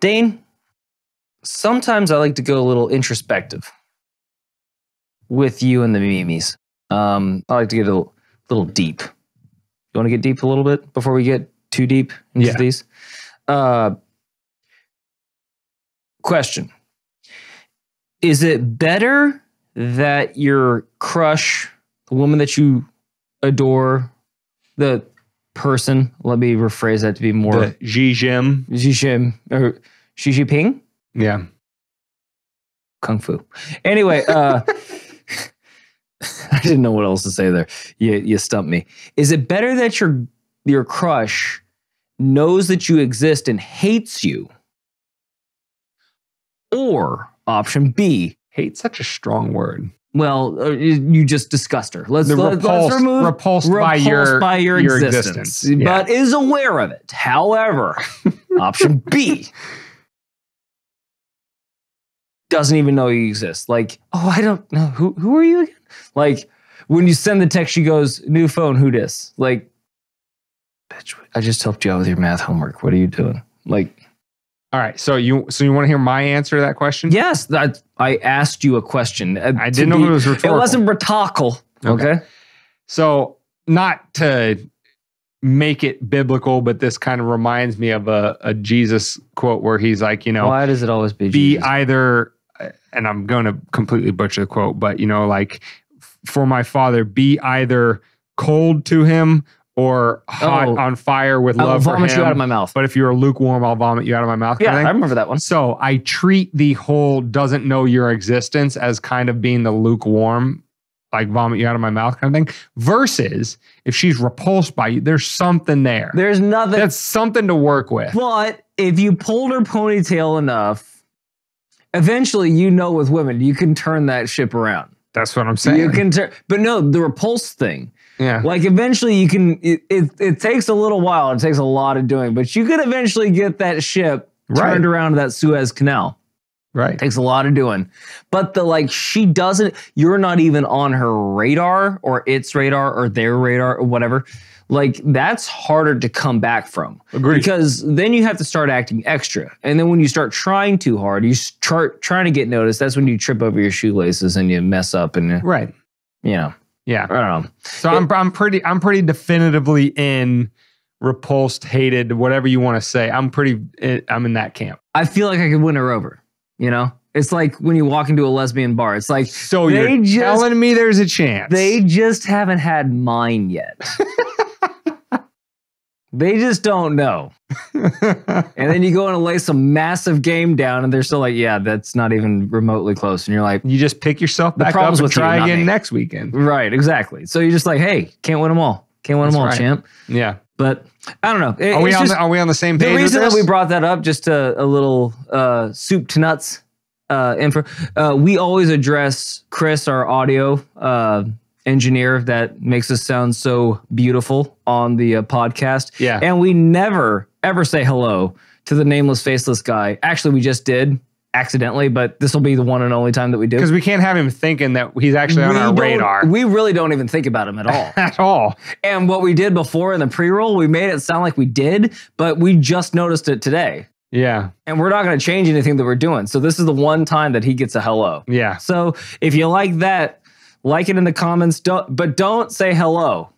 Dane, sometimes I like to go a little introspective with you and the memes. I like to get a little deep. You want to get deep a little bit before we get too deep into these? Question. Is it better that your crush, the woman that you adore, the person, let me rephrase that to be more... The Xi or Xi Jinping? Yeah. Kung Fu. Anyway, I didn't know what else to say there. You stumped me. Is it better that your crush knows that you exist and hates you? Or option B. Hate's such a strong word. Well, you just discussed her. Let's remove repulsed by your existence. Yeah. But is aware of it. However, option B. Doesn't even know you exist. Like, oh, I don't know. Who are you again? Like, when you send the text, she goes, new phone, who dis? Like, bitch, I just helped you out with your math homework. What are you doing? Like, all right. So you want to hear my answer to that question? Yes. I asked you a question. I didn't know it was rhetorical. It wasn't rhetorical. Okay. So not to make it biblical, but this kind of reminds me of a Jesus quote where he's like, why does it always be Jesus? Either, and I'm going to completely butcher the quote, but like, for my Father, be either cold to him or hot on fire with love for him. I'll vomit you out of my mouth. But if you're lukewarm, I'll vomit you out of my mouth. Yeah, I remember that one. So I treat the whole doesn't know your existence as kind of being the lukewarm, like vomit you out of my mouth kind of thing. Versus if she's repulsed by you, there's something there. There's nothing. That's something to work with. But if you pulled her ponytail enough, eventually, with women, you can turn that ship around. That's what I'm saying. You can turn, but no, the repulse thing. Yeah. Like eventually you can, it takes a little while. It takes a lot of doing, but you could eventually get that ship turned around to that Suez Canal. Right. It takes a lot of doing. But she doesn't, you're not even on her radar or its radar or their radar or whatever. Like that's harder to come back from. Agreed. Because then you have to start acting extra. And then when you start trying too hard, you start trying to get noticed. That's when you trip over your shoelaces and you mess up and Yeah. I don't know. So I'm pretty definitively in repulsed, hated, whatever you want to say. I'm in that camp. I feel like I could win her over. It's like when you walk into a lesbian bar. It's like, so you're telling me there's a chance. They just haven't had mine yet. They just don't know. And then you go and lay some massive game down and they're still like, yeah, that's not even remotely close. And you're like, you just pick yourself back up and try again next weekend. Right, exactly. So you're just like, hey, can't win them all. Can't win them all, champ. Yeah. But I don't know. Are we on the same page? The reason that we brought that up, just a little soup to nuts info. We always address Chris, our audio engineer that makes us sound so beautiful on the podcast. Yeah. And we never, ever say hello to the nameless, faceless guy. Actually, we just did accidentally, but this will be the one and only time that we do. Because we can't have him thinking that he's actually on our radar. We really don't even think about him at all. At all. And what we did before in the pre-roll, we made it sound like we did, but we just noticed it today. Yeah. And we're not going to change anything that we're doing. So this is the one time that he gets a hello. Yeah. So if you like that, like it in the comments, but don't say hello.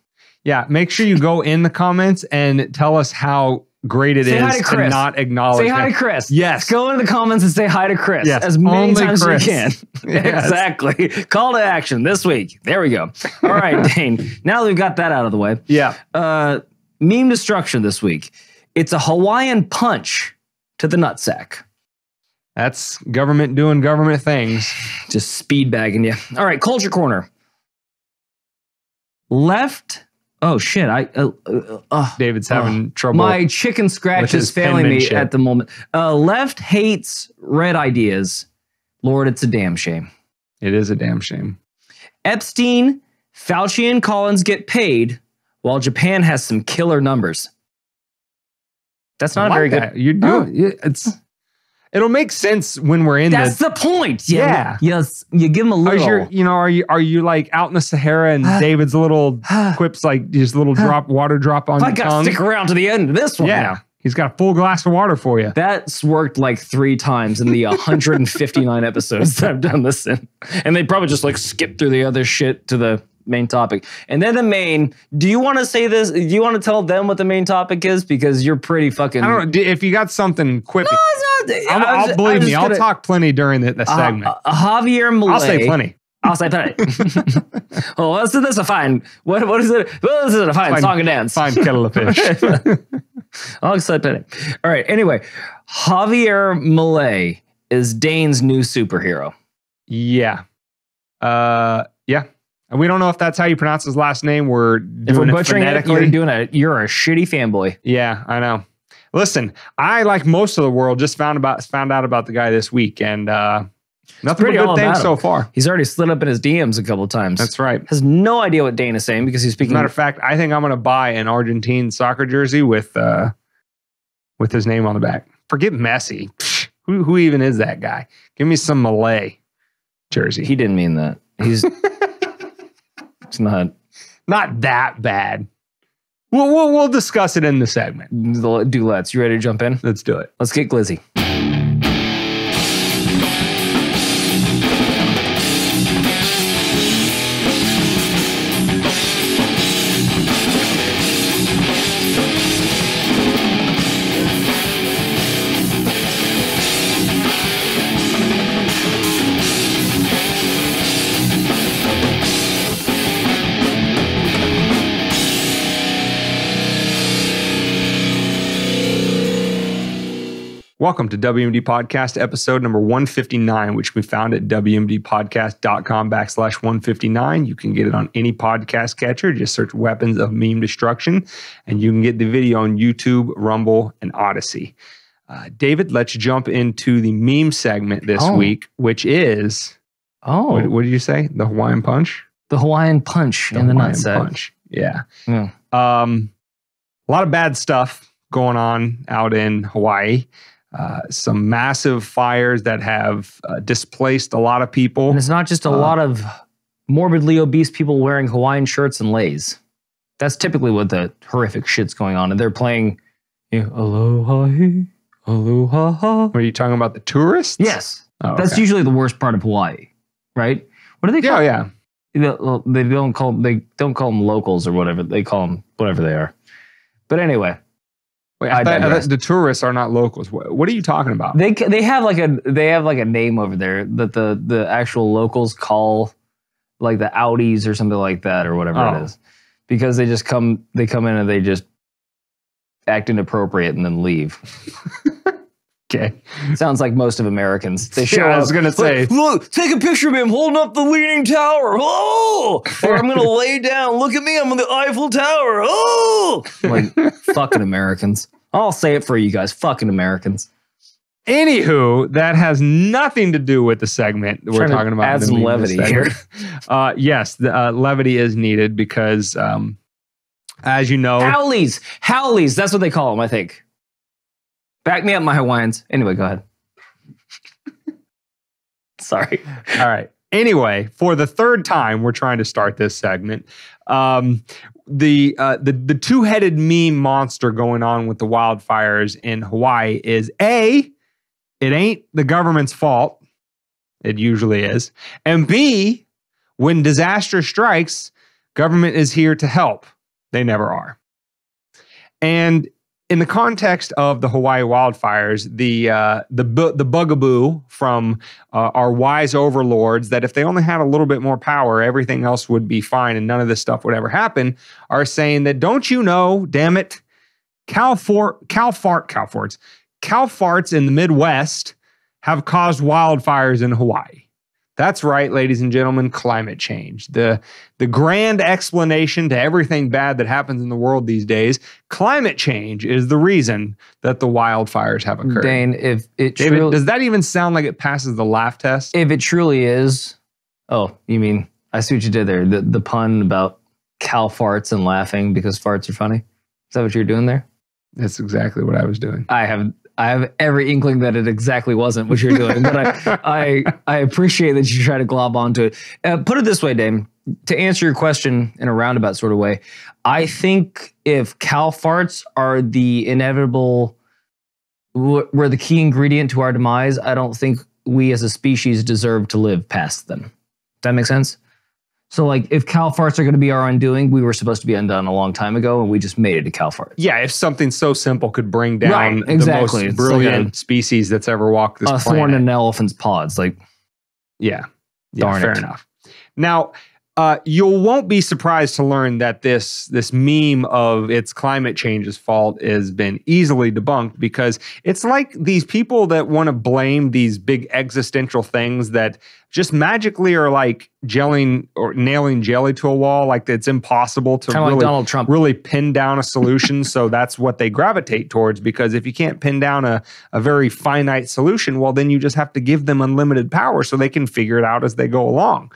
Yeah, make sure you go in the comments and tell us how great it is to not acknowledge. Say hi to Chris. Yes. Go in the comments and say hi to Chris. Yes. As many times as you can. Yes. Exactly. Call to action this week. There we go. All right, Dane. Now that we've got that out of the way. Yeah. Meme destruction this week. It's a Hawaiian punch to the nutsack. That's government doing government things. Just speed bagging you. All right, Culture Corner. Left. Oh, shit. David's having trouble. My chicken scratch is failing me at the moment. Left hates red ideas. Lord, it's a damn shame. It is a damn shame. Epstein, Fauci and Collins get paid while Japan has some killer numbers. That's not very good. You do. It'll make sense when we're in. That's the point. Yeah. Yes. You give them a little. Are you like out in the Sahara and David's little quips like just little water drop on your tongue? I got to stick around to the end of this one. Yeah. He's got a full glass of water for you. That's worked like 3 times in the 159 episodes that I've done this in. And they probably just like skip through the other shit to the main topic. And then the main, do you want to say this? Do you want to tell them what the main topic is? Because you're pretty fucking... I don't know. If you got something quick. No, it's not. Believe me, I'll talk plenty during the segment. Javier Milei. I'll say plenty. I'll say plenty. Oh, this is a fine. What is it? Well, this is a fine song and dance. Fine kettle of fish. I'll say plenty. All right. Anyway, Javier Milei is Dane's new superhero. Yeah. Yeah. And we don't know if that's how you pronounce his last name. We're doing it phonetically. You're a shitty fanboy. Yeah, I know. Listen, I, like most of the world, just found out about the guy this week, and nothing but good things so far. He's already slid up in his DMs a couple of times. That's right. Has no idea what Dane is saying because he's speaking. As a matter of fact, I think I'm going to buy an Argentine soccer jersey with his name on the back. Forget Messi. Who even is that guy? Give me some Milei jersey. He didn't mean that. He's it's not that bad. We'll discuss it in the segment. Let's. You ready to jump in? Let's do it. Let's get glizzy. Welcome to WMD Podcast, episode number 159, which we found at wmdpodcast.com/159. You can get it on any podcast catcher. Just search Weapons of Meme Destruction, and you can get the video on YouTube, Rumble, and Odyssey. David, let's jump into the meme segment this week, which is... What did you say? The Hawaiian Punch? The Hawaiian Punch in the nutsack. Punch. Yeah. A lot of bad stuff going on out in Hawaii. Some massive fires that have displaced a lot of people. And it's not just a lot of morbidly obese people wearing Hawaiian shirts and leis. That's typically what the horrific shit's going on. And they're playing, aloha, aloha. Are you talking about the tourists? Yes. Oh, that's usually the worst part of Hawaii, right? What do they call them? Yeah. They don't call them locals or whatever. They call them whatever they are. But anyway. Wait, I thought the tourists are not locals. What are you talking about? They have like a name over there that the actual locals call like the Audis or something like that or whatever it is, because they come in and they just act inappropriate and then leave. Okay, sounds like most of Americans. They show up. I was gonna say, look, take a picture of me. I'm holding up the Leaning Tower. Oh, or I'm gonna lay down. Look at me. I'm on the Eiffel Tower. Oh, like fucking Americans. I'll say it for you guys. Fucking Americans. Anywho, that has nothing to do with the segment we're talking about. Add some levity here. Yes, the levity is needed because, as you know, Howlies. That's what they call them. I think. Back me up, my Hawaiians. Anyway, go ahead. Sorry. All right. Anyway, for the third time, we're trying to start this segment. The two-headed meme monster going on with the wildfires in Hawaii is A, it ain't the government's fault. It usually is. And B, when disaster strikes, government is here to help. They never are. And in the context of the Hawaii wildfires, the bugaboo from our wise overlords that if they only had a little bit more power, everything else would be fine and none of this stuff would ever happen, are saying that, don't you know, damn it, cow farts in the Midwest have caused wildfires in Hawaii. That's right, ladies and gentlemen, climate change. The grand explanation to everything bad that happens in the world these days, climate change is the reason that the wildfires have occurred. Dane, if it David, does that even sound like it passes the laugh test? If it truly is, you mean, I see what you did there. The pun about cow farts and laughing because farts are funny. Is that what you're doing there? That's exactly what I was doing. I have every inkling that it exactly wasn't what you're doing, but I appreciate that you try to glob onto it. Put it this way, Dame, to answer your question in a roundabout sort of way, I think if cow farts are the inevitable, were the key ingredient to our demise, I don't think we as a species deserve to live past them. Does that make sense? So like if cow farts are going to be our undoing, we were supposed to be undone a long time ago and we just made it to cow farts. Yeah, if something so simple could bring down the most brilliant species that's ever walked this planet. A thorn in an elephant's paw. It's like, yeah, fair enough. Now, you won't be surprised to learn that this meme of it's climate change's fault has been easily debunked, because it's like these people that want to blame these big existential things that just magically are like nailing jelly to a wall. Like it's impossible to kind of like Donald Trump. Really pin down a solution. So that's what they gravitate towards, because if you can't pin down a very finite solution, well, then you just have to give them unlimited power so they can figure it out as they go along.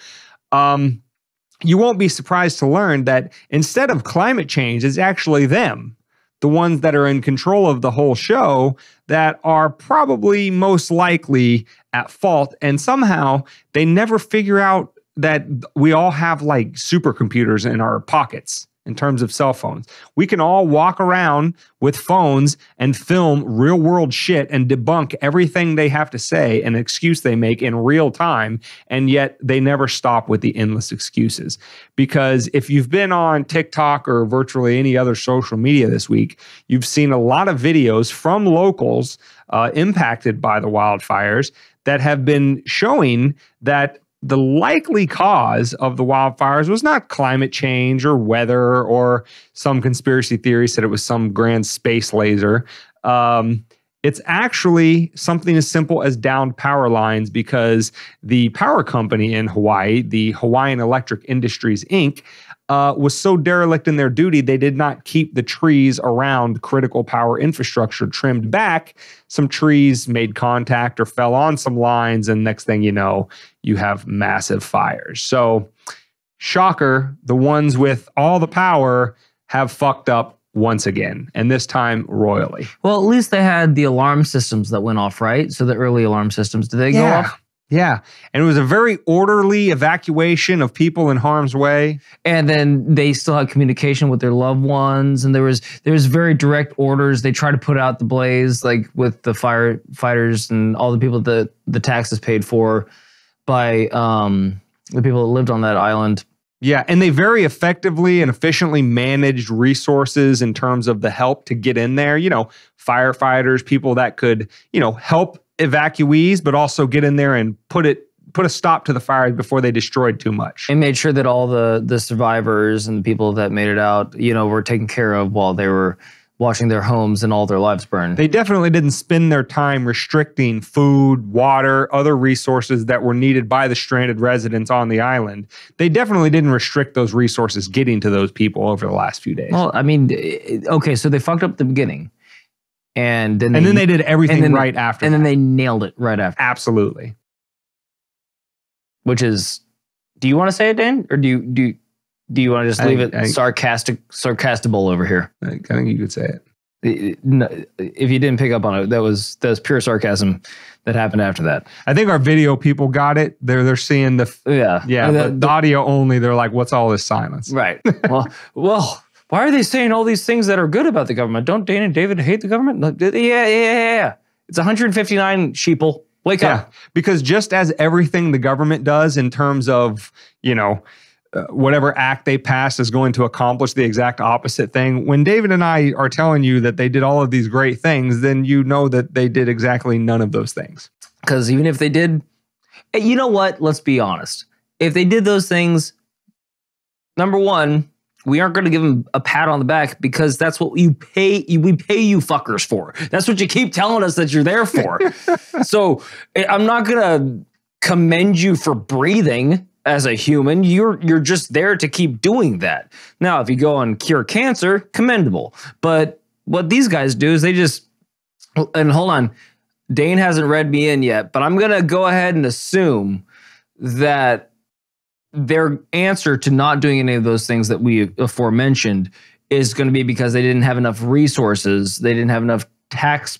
You won't be surprised to learn that instead of climate change, it's actually them, the ones that are in control of the whole show, that are probably most likely at fault. And somehow they never figure out that we all have like supercomputers in our pockets. In terms of cell phones, we can all walk around with phones and film real world shit and debunk everything they have to say and excuse they make in real time. And yet they never stop with the endless excuses. Because if you've been on TikTok or virtually any other social media this week, you've seen a lot of videos from locals impacted by the wildfires that have been showing that the likely cause of the wildfires was not climate change or weather, or some conspiracy theory said it was some grand space laser. It's actually something as simple as downed power lines, because the power company in Hawaii, the Hawaiian Electric Industries, Inc., was so derelict in their duty, they did not keep the trees around critical power infrastructure trimmed back. Some trees made contact or fell on some lines, and next thing you know, you have massive fires. So, shocker, the ones with all the power have fucked up once again, and this time royally. Well, at least they had the alarm systems that went off, right? So the early alarm systems, did they go off? Yeah, and it was a very orderly evacuation of people in harm's way. And then they still had communication with their loved ones, and there was very direct orders. They tried to put out the blaze, like with the firefighters and all the people that the taxes paid for by the people that lived on that island. Yeah, and they very effectively and efficiently managed resources in terms of the help to get in there. You know, firefighters, people that could, help evacuees, but also get in there and put a stop to the fires before they destroyed too much. And made sure that all the survivors and the people that made it out, were taken care of while they were watching their homes and all their lives burn. They definitely didn't spend their time restricting food, water, other resources that were needed by the stranded residents on the island. They definitely didn't restrict those resources getting to those people over the last few days. Well, I mean, okay, so they fucked up at the beginning. And then they did everything right after. And then they nailed it right after. Absolutely. Which is, do you want to say it, Dan? Or do you want to just leave it sarcastable over here? I think you could say it. If you didn't pick up on it, that was pure sarcasm that happened after that. I think our video people got it. They're seeing the but the audio only. They're like, what's all this silence? Right. well. Why are they saying all these things that are good about the government? Don't Dana and David hate the government? Yeah. It's 159 sheeple. Wake up. Because just as everything the government does in terms of, whatever act they pass is going to accomplish the exact opposite thing. When David and I are telling you that they did all of these great things, then you know that they did exactly none of those things. Because even if they did, you know what? Let's be honest. If they did those things, number one, we aren't going to give them a pat on the back, because that's what we pay you fuckers for. That's what you keep telling us that you're there for. So I'm not going to commend you for breathing as a human. You're just there to keep doing that. Now, if you go and cure cancer, commendable. But what these guys do is they just, and hold on, Dane hasn't read me in yet, but I'm going to go ahead and assume that their answer to not doing any of those things that we aforementioned is going to be because they didn't have enough resources. They didn't have enough tax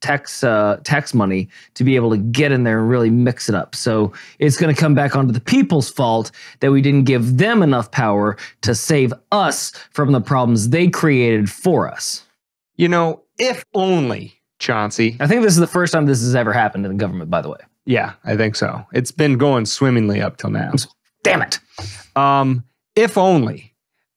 tax money to be able to get in there and really mix it up. So it's going to come back onto the people's fault that we didn't give them enough power to save us from the problems they created for us. You know, if only, Chauncey. I think this is the first time this has ever happened in the government, by the way. Yeah, I think so. It's been going swimmingly up till now. Damn it. If only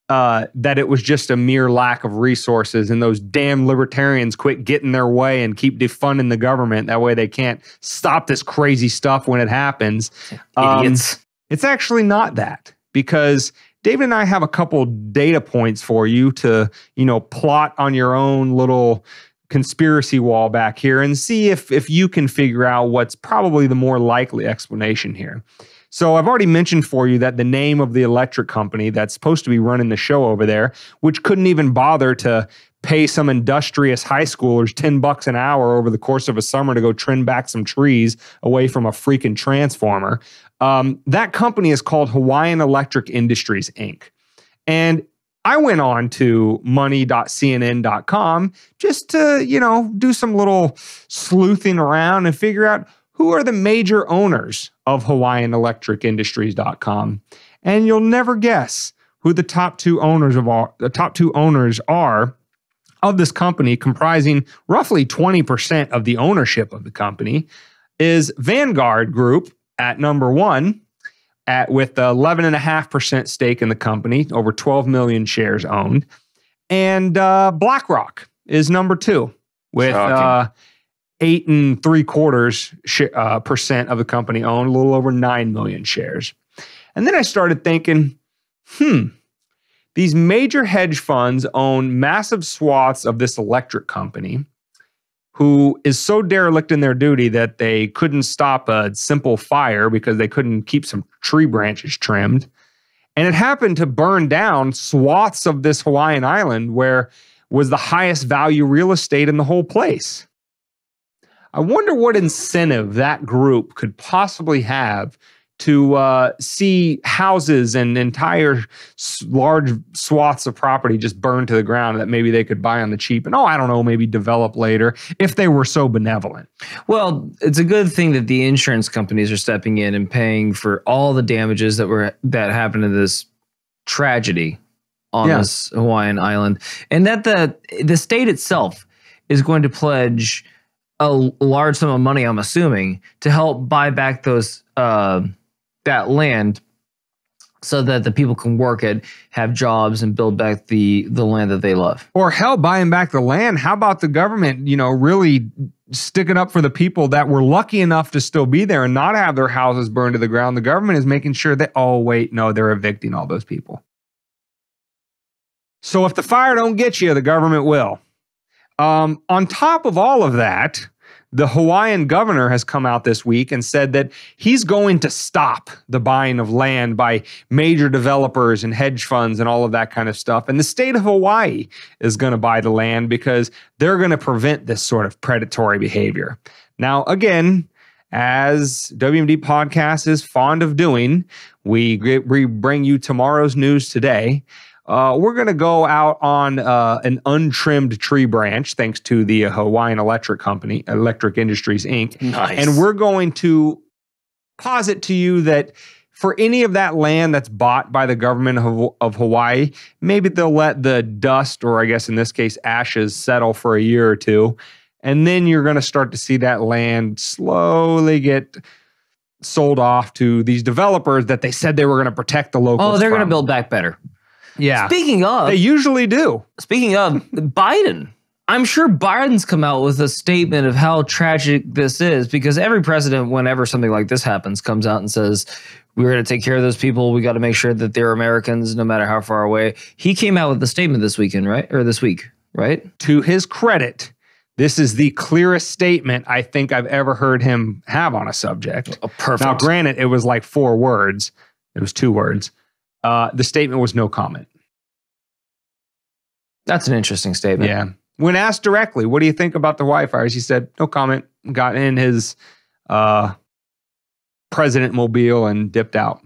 that it was just a mere lack of resources and those damn libertarians quit getting their way and keep defunding the government. That way they can't stop this crazy stuff when it happens. Idiots. It's actually not that, because David and I have a couple data points for you to, plot on your own little conspiracy wall back here and see if you can figure out what's probably the more likely explanation here. So I've already mentioned for you that the name of the electric company that's supposed to be running the show over there, which couldn't even bother to pay some industrious high schoolers $10 an hour over the course of a summer to go trim back some trees away from a freaking transformer. That company is called Hawaiian Electric Industries, Inc. And I went on to money.cnn.com just to, do some little sleuthing around and figure out who are the major owners of HawaiianElectricIndustries.com. And you'll never guess who the top two owners are of this company, comprising roughly 20% of the ownership of the company, is Vanguard Group at number one, with 11.5% stake in the company, over 12 million shares owned. And BlackRock is number two with 8.75% of the company owned, a little over 9 million shares. And then I started thinking, these major hedge funds own massive swaths of this electric company, who is so derelict in their duty that they couldn't stop a simple fire because they couldn't keep some tree branches trimmed. And it happened to burn down swaths of this Hawaiian island where was the highest value real estate in the whole place. I wonder what incentive that group could possibly have to see houses and entire large swaths of property just burned to the ground that maybe they could buy on the cheap and, I don't know, maybe develop later if they were so benevolent. Well, it's a good thing that the insurance companies are stepping in and paying for all the damages that happened to this tragedy on this Hawaiian island, and that the state itself is going to pledge a large sum of money, I'm assuming, to help buy back those that land so that the people can work it, have jobs, and build back the land that they love. Or hell, buying back the land. How about the government, really sticking up for the people that were lucky enough to still be there and not have their houses burned to the ground? The government is making sure that, they're evicting all those people. So if the fire don't get you, the government will. On top of all of that, the Hawaiian governor has come out this week and said that he's going to stop the buying of land by major developers and hedge funds and all of that kind of stuff. And the state of Hawaii is going to buy the land because they're going to prevent this sort of predatory behavior. Now, again, as WMD Podcast is fond of doing, we bring you tomorrow's news today. We're going to go out on an untrimmed tree branch, thanks to the Hawaiian Electric Company, Electric Industries, Inc. Nice. And we're going to posit to you that for any of that land that's bought by the government of Hawaii, maybe they'll let the dust, or I guess in this case, ashes, settle for a year or two. And then you're going to start to see that land slowly get sold off to these developers that they said they were going to protect the locals. Oh, they're going to build back better. Yeah. Speaking of, they usually do. Speaking of Biden, I'm sure Biden's come out with a statement of how tragic this is, because every president, whenever something like this happens, comes out and says, we're going to take care of those people. We got to make sure that they're Americans, no matter how far away. He came out with the statement this weekend, right? Or this week, right? To his credit, this is the clearest statement I think I've ever heard him have on a subject. Oh, perfect. Now, granted, it was like 4 words. It was 2 words. The statement was no comment. That's an interesting statement. Yeah. When asked directly, what do you think about the Hawaii fires? He said, no comment. Got in his president mobile and dipped out.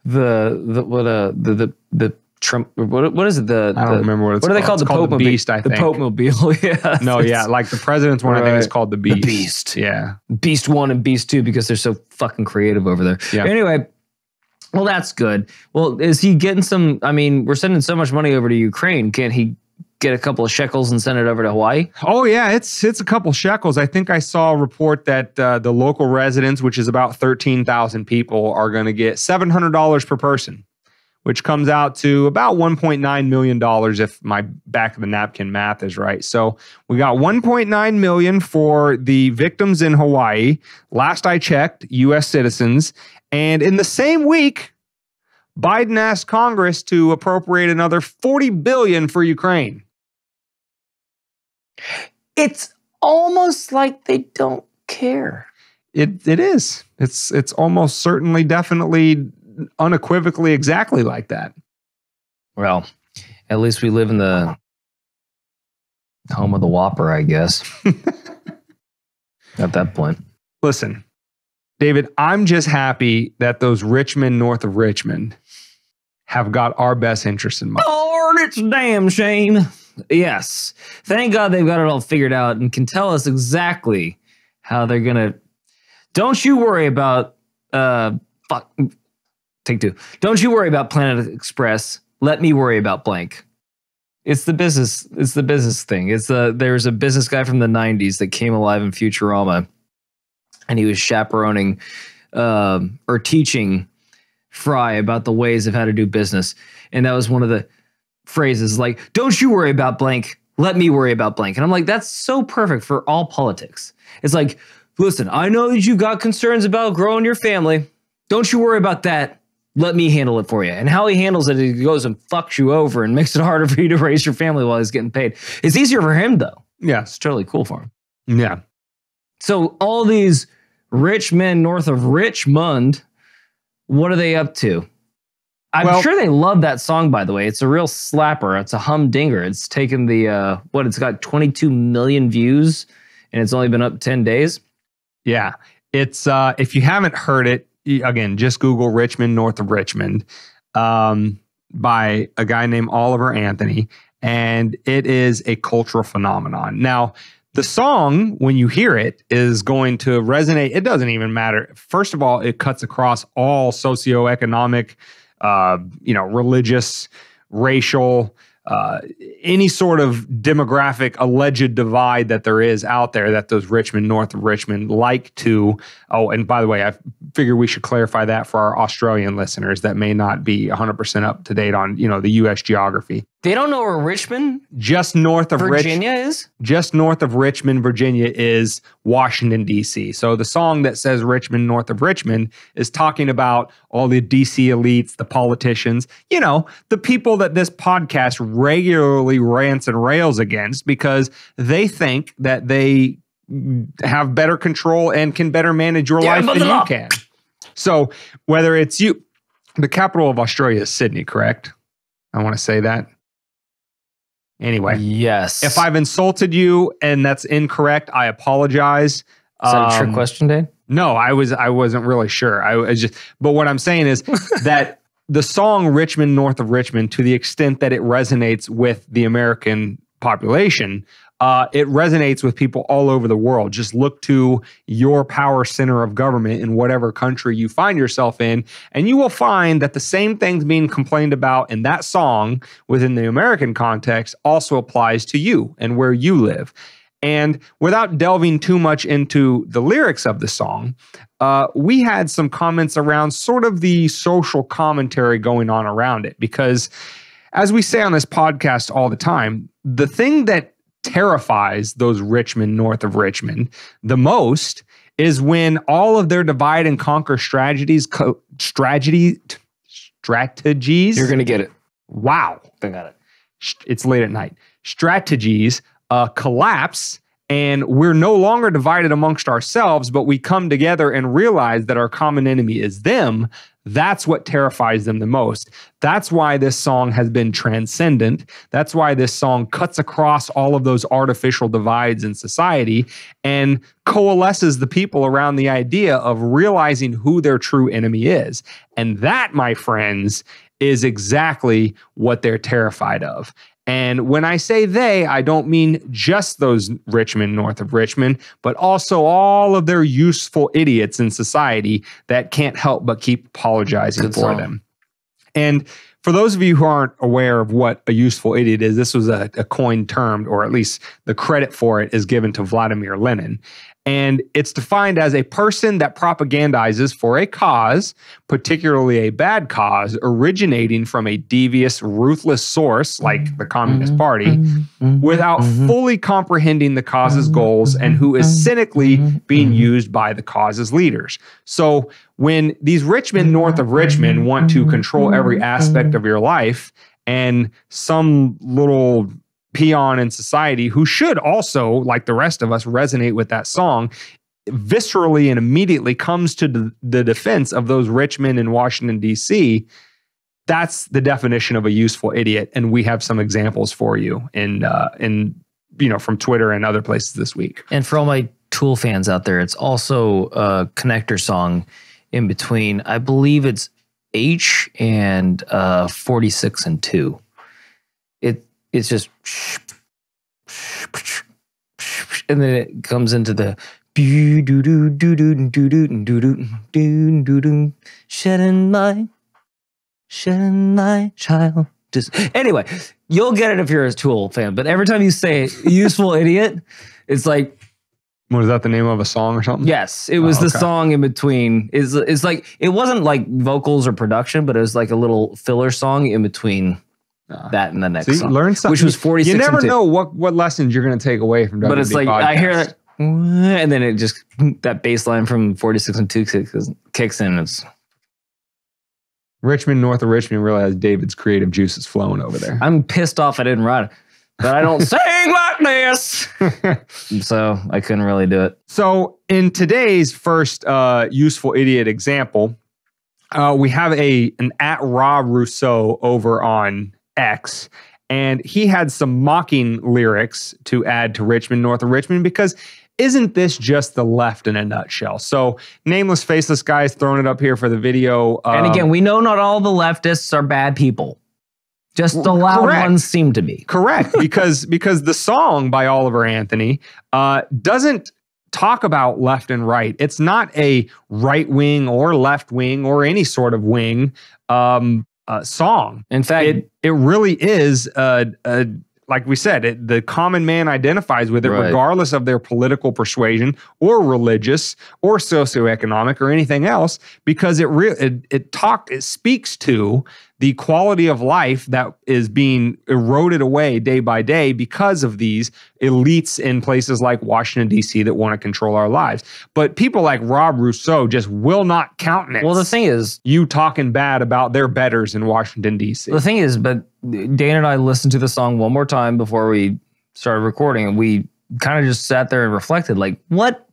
The Trump. What is it? I don't remember what it's called. What are they called? It's the called Pope the Beast, I think. The Pope Mobile. Yeah. No, yeah. Like the president's one, I think, is called the Beast. The Beast. Yeah. Beast 1 and Beast 2 because they're so fucking creative over there. Yeah. Anyway, well, that's good. Well, is he getting some? I mean, we're sending so much money over to Ukraine. Can't he get a couple of shekels and send it over to Hawaii? Oh, yeah. It's a couple shekels. I think I saw a report that the local residents, which is about 13,000 people, are going to get $700 per person, which comes out to about $1.9 million if my back of the napkin math is right. So we got $1.9 million for the victims in Hawaii. Last I checked, U.S. citizens. And in the same week, Biden asked Congress to appropriate another $40 billion for Ukraine. It's almost like they don't care. It is. It's almost certainly, definitely, unequivocally exactly like that. Well, at least we live in the home of the Whopper, I guess. At that point. Listen, David, I'm just happy that those rich men north of Richmond have got our best interest in mind. Lord, it's a damn shame. Yes. Thank God they've got it all figured out and can tell us exactly how they're going to... Don't you worry about... Take two. Don't you worry about Planet Express. Let me worry about blank. It's the business. It's the business thing. There's a business guy from the 90s that came alive in Futurama, and he was chaperoning or teaching Fry about the ways of how to do business. And that was one of the phrases, like, don't you worry about blank. Let me worry about blank. And I'm like, that's so perfect for all politics. It's like, listen, I know that you've got concerns about growing your family. Don't you worry about that. Let me handle it for you. And how he handles it, he goes and fucks you over and makes it harder for you to raise your family while he's getting paid. It's easier for him, though. Yeah. It's totally cool for him. Yeah. So all these rich men north of Richmond, what are they up to? I'm sure they love that song, by the way. It's a real slapper. It's a humdinger. It's taken the, it's got 22 million views, and it's only been up 10 days. Yeah. It's, if you haven't heard it, again, just Google Richmond North of Richmond by a guy named Oliver Anthony, and it is a cultural phenomenon. Now, the song, when you hear it, is going to resonate. It doesn't even matter. First of all, it cuts across all socioeconomic, religious, racial, any sort of demographic alleged divide that there is out there that those Richmond North of Richmond like to. Oh, and by the way, I figure we should clarify that for our Australian listeners that may not be 100% up to date on, the U.S. geography. They don't know where Richmond, just north of Virginia is? Just north of Richmond, Virginia is Washington, D.C. So the song that says Richmond North of Richmond is talking about all the D.C. elites, the politicians, the people that this podcast regularly rants and rails against because they think that they have better control and can better manage your life than you can. So whether it's you, the capital of Australia is Sydney, correct? I want to say that. Anyway, yes. If I've insulted you and that's incorrect, I apologize. Is that a trick question, Dave? No, I wasn't really sure. But what I'm saying is that the song Richmond North of Richmond, to the extent that it resonates with the American population, it resonates with people all over the world. Just look to your power center of government in whatever country you find yourself in, and you will find that the same things being complained about in that song within the American context also applies to you and where you live. And without delving too much into the lyrics of the song, we had some comments around sort of the social commentary going on around it. Because as we say on this podcast all the time, the thing that terrifies those Richmond North of Richmond the most is when all of their divide and conquer strategies. You're going to get it. Wow. I got it. It's late at night. Strategies collapse, and we're no longer divided amongst ourselves, but we come together and realize that our common enemy is them. That's what terrifies them the most. That's why this song has been transcendent. That's why this song cuts across all of those artificial divides in society and coalesces the people around the idea of realizing who their true enemy is. And that, my friends, is exactly what they're terrified of. And when I say they, I don't mean just those Richmond north of Richmond, but also all of their useful idiots in society that can't help but keep apologizing for them. And for those of you who aren't aware of what a useful idiot is, this was a coined term, or at least the credit for it is given to Vladimir Lenin. And it's defined as a person that propagandizes for a cause, particularly a bad cause, originating from a devious, ruthless source like the Communist Party, without fully comprehending the cause's goals, and who is cynically being used by the cause's leaders. So when these Richmond north of Richmond want to control every aspect of your life, and some little peon in society who should also, like the rest of us, resonate with that song, viscerally and immediately comes to the defense of those Richmond and Washington, D.C., that's the definition of a useful idiot. And we have some examples for you in from Twitter and other places this week. And for all my Tool fans out there, it's also a connector song in between, I believe it's H and 46 and 2. It's just, and then it comes into the shedding my child. Just anyway, you'll get it if you're a Tool fan. But every time you say useful idiot, it's like, was that the name of a song or something? Yes, it was the song in between. It's like, it wasn't like vocals or production, but it was like a little filler song in between. That and the next song, learn something, which was 46. You never know what lessons you're going to take away from WD. But it's like podcast. I hear that, and then it just that bass line from 46 and 2 kicks in. It's Richmond north of Richmond realized David's creative juices flowing over there. I'm pissed off I didn't write it, but I don't sing like this, so I couldn't really do it. So in today's first useful idiot example, we have an @Rob Rousseau over on X, and he had some mocking lyrics to add to Richmond north of Richmond, because isn't this just the left in a nutshell? So nameless, faceless guys throwing it up here for the video. And again, we know not all the leftists are bad people. Just the loud ones seem to be. Correct, because the song by Oliver Anthony doesn't talk about left and right. It's not a right wing or left wing or any sort of wing song. In fact, it really is like we said, the common man identifies with it, regardless of their political persuasion or religious or socioeconomic or anything else, because it speaks to the quality of life that is being eroded away day by day because of these elites in places like Washington, D.C. that want to control our lives. But people like Rob Rousseau just will not countenance. Well, the thing is, you talking bad about their betters in Washington, D.C. The thing is, but Dana and I listened to the song one more time before we started recording, and we kind of just sat there and reflected, like, what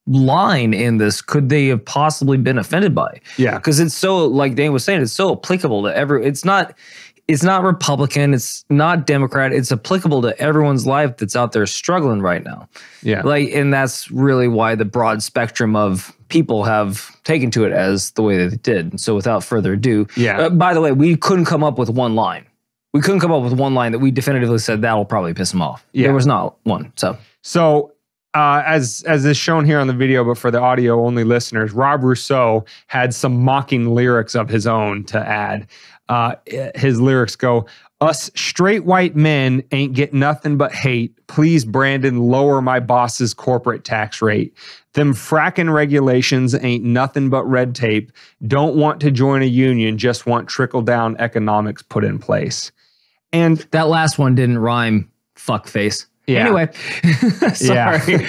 line in this could they have possibly been offended by? Yeah, because it's so, like Dane was saying, it's so applicable to every. It's not Republican, it's not Democrat. It's applicable to everyone's life that's out there struggling right now. Yeah, and that's really why the broad spectrum of people have taken to it as the way that they did. And so, without further ado, by the way, we couldn't come up with one line. We couldn't come up with one line that we definitively said that'll probably piss them off. Yeah. There was not one. So as is shown here on the video, but for the audio only listeners, Rob Rousseau had some mocking lyrics of his own to add. His lyrics go, "Us straight white men ain't get nothing but hate. Please, Brandon, lower my boss's corporate tax rate. Them fracking regulations ain't nothing but red tape. Don't want to join a union, just want trickle-down economics put in place." And that last one didn't rhyme, fuckface. Yeah. Anyway, sorry.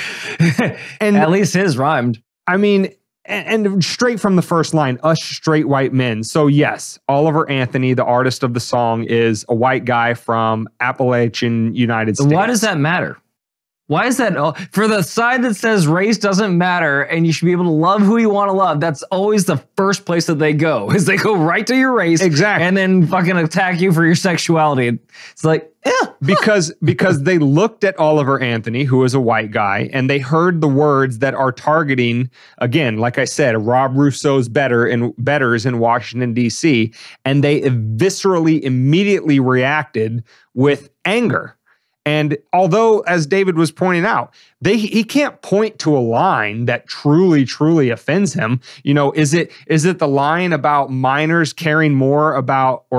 And at least his rhymed. I mean, and straight from the first line, us straight white men. So yes, Oliver Anthony, the artist of the song, is a white guy from Appalachian United States. Why does that matter? Why is that? For the side that says race doesn't matter and you should be able to love who you want to love, that's always the first place that they go, is they go right to your race. Exactly. And then fucking attack you for your sexuality. It's like, because they looked at Oliver Anthony, who is a white guy, and they heard the words that are targeting, again, like I said, Rob Rousseau's betters in Washington, D.C., and they viscerally, immediately reacted with anger. And although, as David was pointing out, he can't point to a line that truly, truly offends him. You know, is it the line about minors caring more about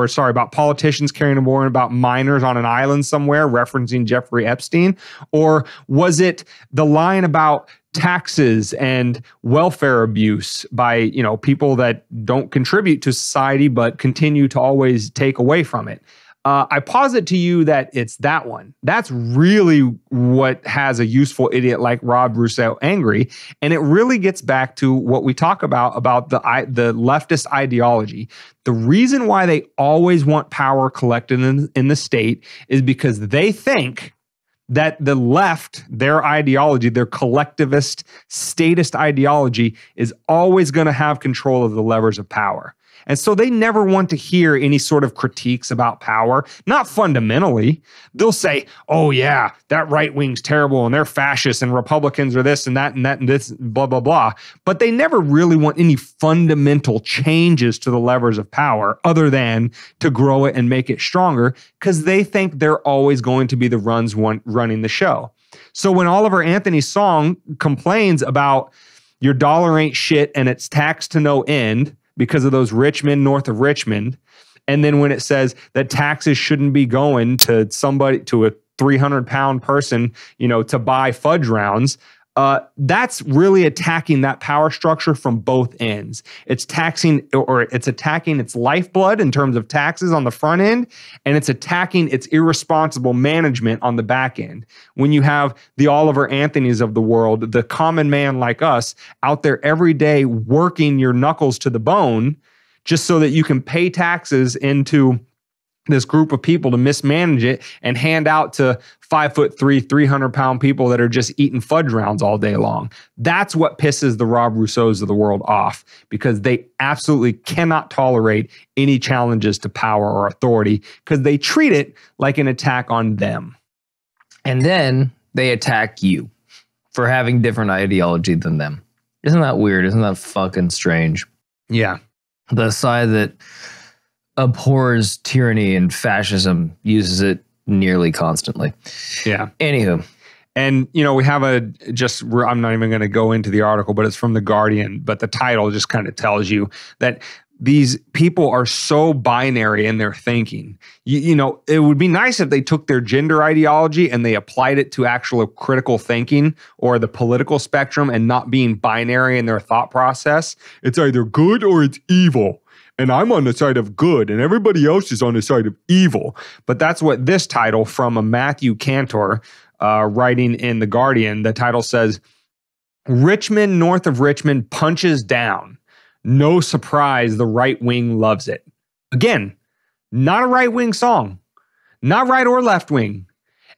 politicians caring more about minors on an island somewhere, referencing Jeffrey Epstein? Or was it the line about taxes and welfare abuse by, you know, people that don't contribute to society but continue to always take away from it? I posit to you that it's that one. That's really what has a useful idiot like Rob Rousseau angry. And it really gets back to what we talk about the leftist ideology. The reason why they always want power collected in the state is because they think that the left, their ideology, their collectivist, statist ideology, is always going to have control of the levers of power. And so they never want to hear any sort of critiques about power, not fundamentally. They'll say, oh yeah, that right wing's terrible and they're fascists and Republicans are this and that and that and this, blah, blah, blah. But they never really want any fundamental changes to the levers of power other than to grow it and make it stronger, because they think they're always going to be the running the show. So when Oliver Anthony's song complains about your dollar ain't shit and it's taxed to no end, because of those rich men north of Richmond. And then when it says that taxes shouldn't be going to somebody, to a 300-pound person, you know, to buy fudge rounds, that's really attacking that power structure from both ends. It's attacking its lifeblood in terms of taxes on the front end, and it's attacking its irresponsible management on the back end. When you have the Oliver Anthonys of the world, the common man like us, out there every day working your knuckles to the bone just so that you can pay taxes into this group of people to mismanage it and hand out to 5'3", 300-pound people that are just eating fudge rounds all day long. That's what pisses the Rob Rousseaus of the world off, because they absolutely cannot tolerate any challenges to power or authority, because they treat it like an attack on them. And then they attack you for having different ideology than them. Isn't that weird? Isn't that fucking strange? Yeah. The side that abhors tyranny and fascism uses it nearly constantly. Yeah. Anywho. And, you know, we have I'm not even going to go into the article, but it's from The Guardian. But the title just kind of tells you that these people are so binary in their thinking. You know, it would be nice if they took their gender ideology and they applied it to actual critical thinking or the political spectrum, and not being binary in their thought process. It's either good or it's evil. And I'm on the side of good, and everybody else is on the side of evil. But that's what this title from a Matthew Cantor writing in The Guardian, the title says, Richmond north of Richmond punches down. No surprise, the right wing loves it. Again, not a right wing song, not right or left wing.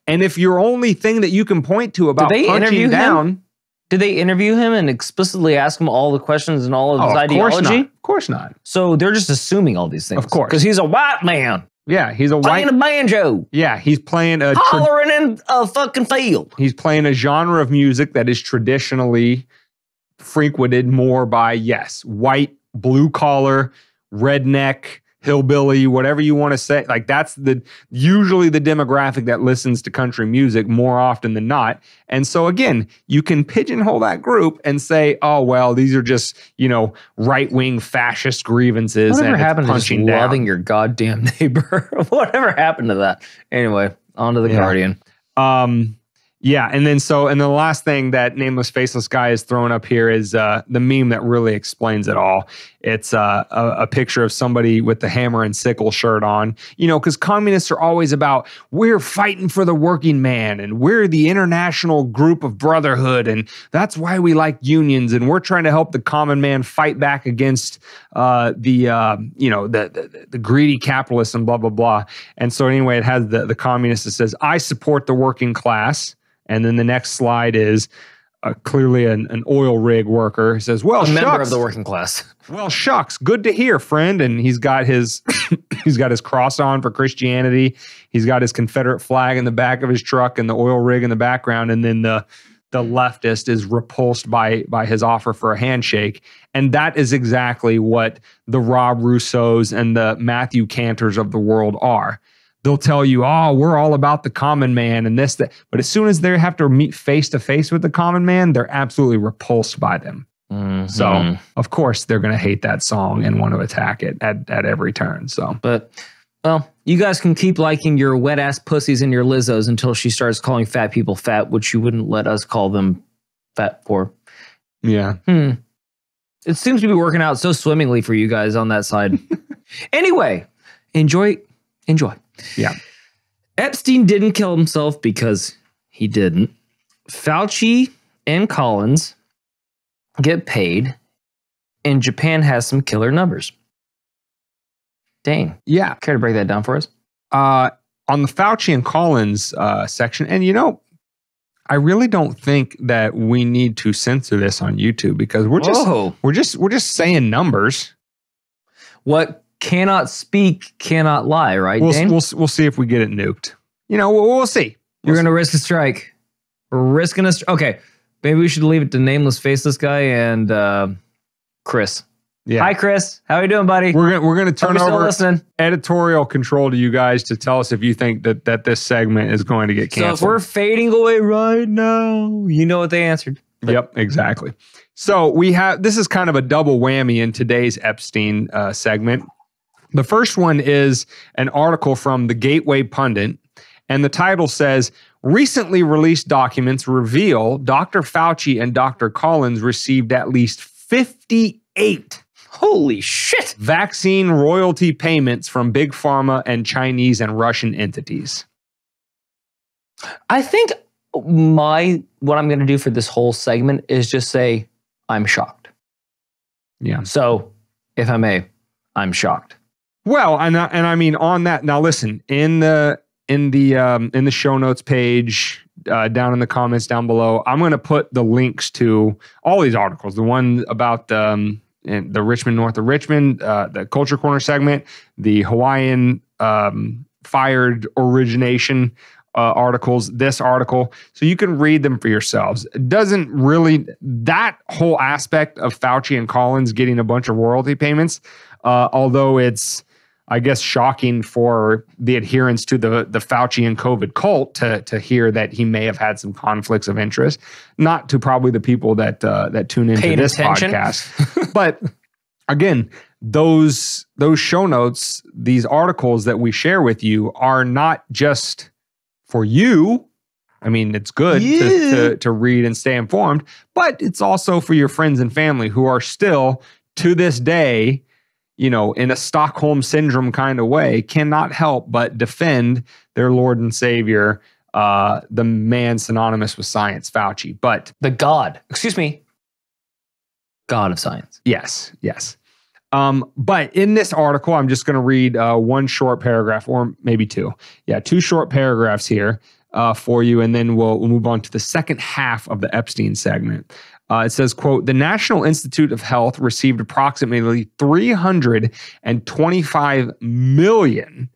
And if your only thing that you can point to about punching down... Did they interview him and explicitly ask him all the questions and all of his ideology? Of course not. So they're just assuming all these things. Of course. Because he's a white man. Yeah, he's a playing a banjo. Yeah, he's playing a... hollering in a fucking field. He's playing a genre of music that is traditionally frequented more by, yes, white, blue-collar, redneck, hillbilly, whatever you want to say. Like, that's usually the demographic that listens to country music more often than not. And so again, you can pigeonhole that group and say, oh, well, these are just, you know, right-wing fascist grievances. Whatever and happened to just loving your goddamn neighbor? Whatever happened to that? Anyway, on to the Guardian. Yeah, and then the last thing that Nameless Faceless Guy is throwing up here is the meme that really explains it all. It's a picture of somebody with the hammer and sickle shirt on, you know, because communists are always about, we're fighting for the working man and we're the international group of brotherhood, and that's why we like unions, and we're trying to help the common man fight back against the greedy capitalists and blah, blah, blah. And so anyway, it has the communist that says, I support the working class. And then the next slide is clearly an oil rig worker. He says, well, a shucks. member of the working class. Well, shucks. Good to hear, friend. And he's got his he's got his cross on for Christianity. He's got his Confederate flag in the back of his truck and the oil rig in the background. And then the leftist is repulsed by his offer for a handshake. And that is exactly what the Rob Rousseaus and the Matthew Cantors of the world are. They'll tell you, oh, we're all about the common man and this, that. But as soon as they have to meet face to face with the common man, they're absolutely repulsed by them. Mm-hmm. So, of course, they're going to hate that song and want to attack it at every turn. So, but, well, you guys can keep liking your wet ass pussies and your Lizzos until she starts calling fat people fat, which you wouldn't let us call them fat for. Yeah. It seems to be working out so swimmingly for you guys on that side. Anyway, enjoy. Yeah. Epstein didn't kill himself because he didn't. Fauci and Collins get paid, and Japan has some killer numbers. Dane. Yeah. Care to break that down for us? On the Fauci and Collins section, and I really don't think that we need to censor this on YouTube because we're just saying numbers. What cannot speak, cannot lie, right, Dane? We'll see if we get it nuked. We'll see. You're going to risk a strike. We're risking a strike. Okay, maybe we should leave it to Nameless Faceless Guy and Chris. Yeah. Hi, Chris. How you doing, buddy? We're going to turn over editorial control to you guys to tell us if you think that this segment is going to get canceled. So if we're fading away right now, you know what they answered. Yep, exactly. So this is kind of a double whammy in today's Epstein segment. The first one is an article from the Gateway Pundit, and the title says, recently released documents reveal Dr. Fauci and Dr. Collins received at least 58 holy shit vaccine royalty payments from Big Pharma and Chinese and Russian entities. I think what I'm going to do for this whole segment is just say, I'm shocked. Yeah. So, if I may, I'm shocked. Well, and I mean on that. Now, listen, in the show notes page, down in the comments down below, I'm going to put the links to all these articles. The one about the Richmond North of Richmond, the Culture Corner segment, the Hawaiian fired origination articles, this article, so you can read them for yourselves. It doesn't really, that whole aspect of Fauci and Collins getting a bunch of royalty payments, although it's, I guess, shocking for the adherents to the Fauci and COVID cult to hear that he may have had some conflicts of interest. Not to probably the people that tune into this podcast, but again, those show notes, these articles that we share with you, are not just for you. I mean, it's good to read and stay informed, but it's also for your friends and family who are still, to this day, in a Stockholm syndrome kind of way, cannot help but defend their Lord and Savior, the man synonymous with science, Fauci. But the God of science. Yes. But in this article, I'm just going to read one short paragraph, or maybe two. Yeah, two short paragraphs here for you, and then we'll move on to the second half of the Epstein segment. It says, quote, the National Institute of Health received approximately $325 million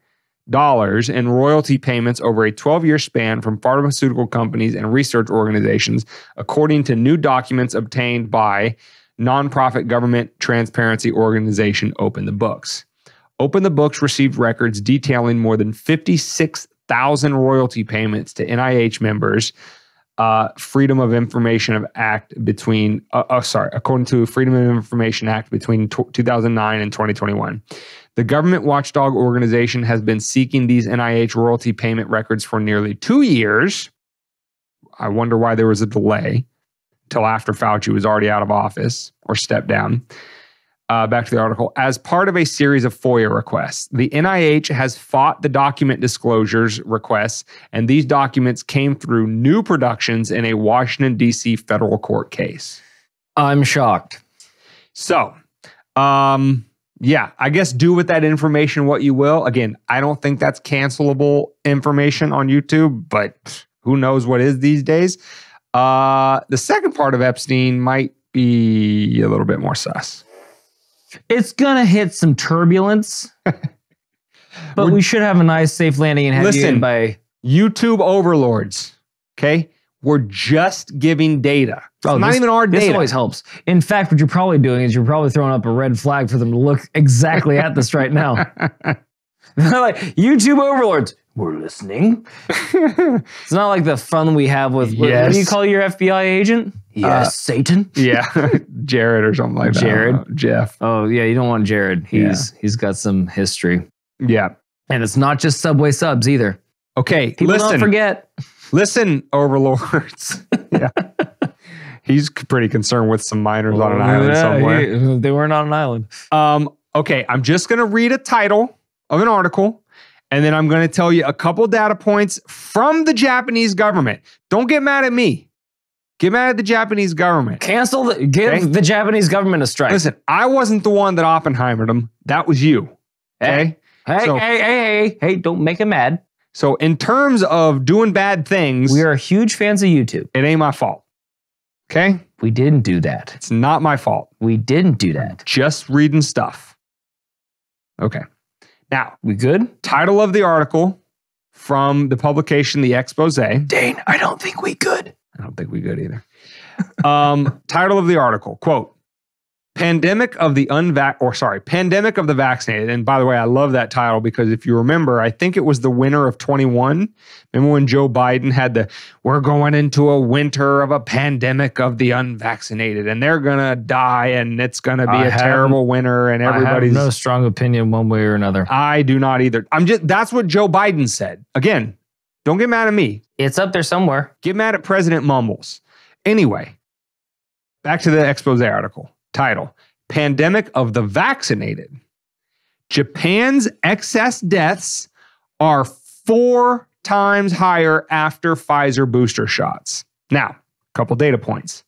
in royalty payments over a 12-year span from pharmaceutical companies and research organizations, according to new documents obtained by nonprofit government transparency organization Open the Books. Open the Books received records detailing more than 56,000 royalty payments to NIH members, Freedom of Information Act between, according to Freedom of Information Act between 2009 and 2021. The government watchdog organization has been seeking these NIH royalty payment records for nearly 2 years. I wonder why there was a delay till after Fauci was already out of office or stepped down. Back to the article. As part of a series of FOIA requests, the NIH has fought the document disclosures requests, and these documents came through new productions in a Washington, D.C. federal court case. I'm shocked. So, yeah, I guess do with that information what you will. Again, I don't think that's cancelable information on YouTube, but who knows what is these days. The second part of Epstein might be a little bit more sus. It's gonna hit some turbulence, but we should have a nice, safe landing and have you in by YouTube overlords. Okay, we're just giving data. It's not even our data. This always helps. In fact, what you're probably doing is you're probably throwing up a red flag for them to look exactly at this right now. They're like, YouTube overlords, we're listening. It's not like the fun we have with, what do you call your FBI agent? Yes, Satan. Yeah, Jared or something like that. Jared? Jeff. Oh, yeah, you don't want Jared. He's got some history. Yeah. And it's not just Subway subs either. Okay, People don't forget. Listen, overlords. Yeah. He's pretty concerned with some miners on an island somewhere. They weren't on an island. Okay, I'm just going to read a title of an article, and then I'm going to tell you a couple data points from the Japanese government. Don't get mad at me. Get mad at the Japanese government. Give the Japanese government a strike. Listen, I wasn't the one that Oppenheimered them. That was you. Okay? Hey, don't make him mad. So in terms of doing bad things, we are huge fans of YouTube. It ain't my fault. Okay? We didn't do that. It's not my fault. We didn't do that. Just reading stuff. Okay. Now, we good? Title of the article from the publication, The Expose. Dane, I don't think we good. I don't think we good either. Title of the article, quote, Pandemic of the Vaccinated. And by the way, I love that title because if you remember, I think it was the winter of 21. Remember when Joe Biden had we're going into a winter of a pandemic of the unvaccinated and they're going to die and it's going to be a terrible winter and everybody's... I have no strong opinion one way or another. I do not either. That's what Joe Biden said. Again, don't get mad at me. It's up there somewhere. Get mad at President Mumbles. Anyway, back to the expose article. Title, Pandemic of the Vaccinated. Japan's excess deaths are 4 times higher after Pfizer booster shots. Now, a couple data points.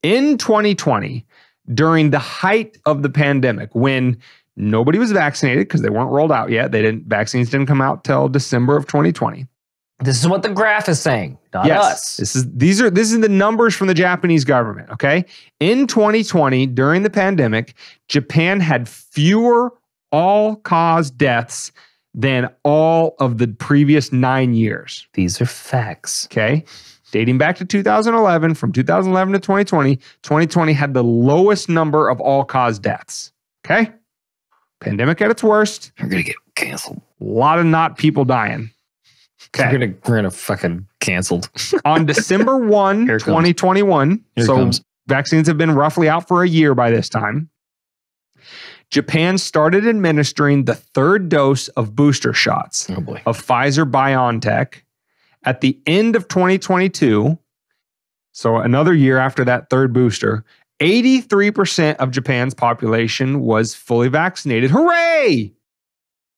In 2020, during the height of the pandemic, when nobody was vaccinated because they weren't rolled out yet, vaccines didn't come out till December of 2020. This is what the graph is saying, not us. This is the numbers from the Japanese government, okay? In 2020, during the pandemic, Japan had fewer all-cause deaths than all of the previous 9 years. These are facts. Okay? Dating back to 2011, from 2011 to 2020, 2020 had the lowest number of all-cause deaths. Okay? Pandemic at its worst. We're going to get canceled. A lot of not people dying. Okay. We're gonna fucking canceled. On December 1, 2021, vaccines have been roughly out for a year by this time, Japan started administering the 3rd dose of booster shots of Pfizer-BioNTech at the end of 2022. So another year after that 3rd booster, 83% of Japan's population was fully vaccinated. Hooray!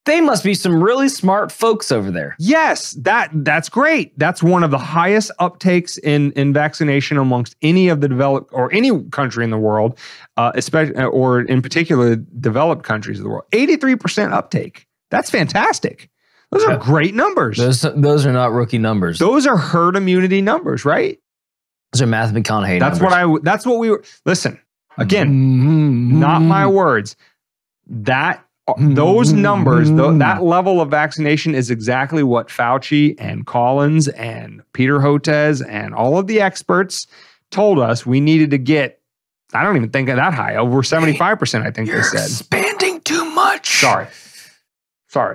They must be some really smart folks over there. Yes, that's great. That's one of the highest uptakes in vaccination amongst any of the developed or any country in the world, especially or in particular developed countries of the world. 83% uptake. That's fantastic. Those are great numbers. Those are not rookie numbers. Those are herd immunity numbers, right? Those are Matthew McConaughey numbers. That's what we were. Listen, again, not my words. Those numbers, that level of vaccination is exactly what Fauci and Collins and Peter Hotez and all of the experts told us we needed to get. I don't even think that high. Over 75%, I think they said. Expanding too much. Sorry.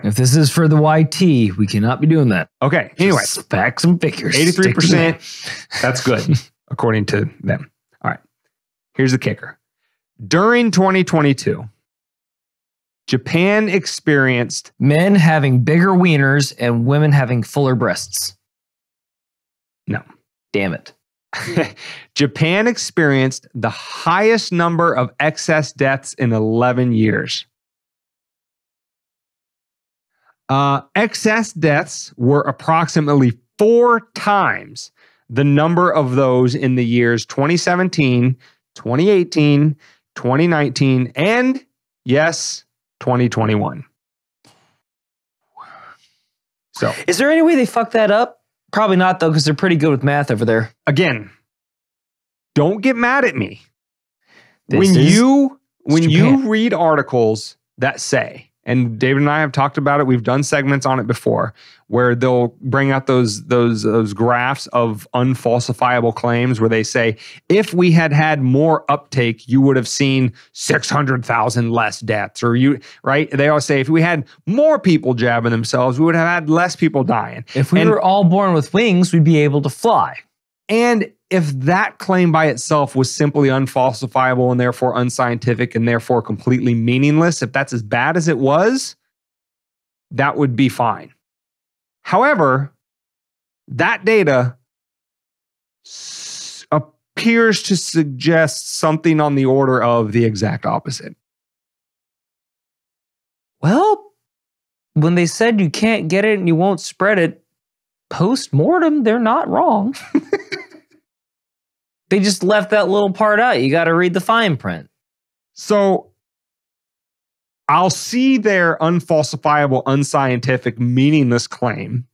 If this is for the YT, we cannot be doing that. Okay. Anyway. Facts and figures. 83%. That's good, according to them. All right. Here's the kicker. During 2022, Japan experienced men having bigger wieners and women having fuller breasts. No. Damn it. Japan experienced the highest number of excess deaths in 11 years. Excess deaths were approximately 4 times the number of those in the years 2017, 2018, 2019, and yes, 2021. So, is there any way they fucked that up? Probably not, though, because they're pretty good with math over there. Again, don't get mad at me. When you read articles that say, and David and I have talked about it, we've done segments on it before, where they'll bring out those graphs of unfalsifiable claims where they say, if we had had more uptake, you would have seen 600,000 less deaths. Or right? They all say, if we had more people jabbing themselves, we would have had less people dying. If we were all born with wings, we'd be able to fly. And if that claim by itself was simply unfalsifiable and therefore unscientific and therefore completely meaningless, if that's as bad as it was, that would be fine. However, that data appears to suggest something on the order of the exact opposite. Well, when they said you can't get it and you won't spread it, post-mortem, they're not wrong. They just left that little part out. You got to read the fine print. So I'll see their unfalsifiable, unscientific, meaningless claim,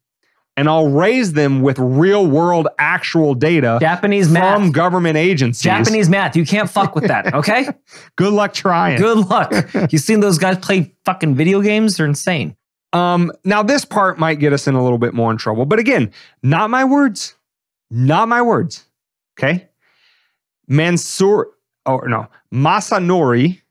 and I'll raise them with real-world actual data from government agencies. Japanese math. You can't fuck with that, okay? Good luck trying. Good luck. You seen those guys play fucking video games? They're insane. Now, this part might get us in a little bit more in trouble. But again, not my words. Not my words. Okay? Masanori, Masanori,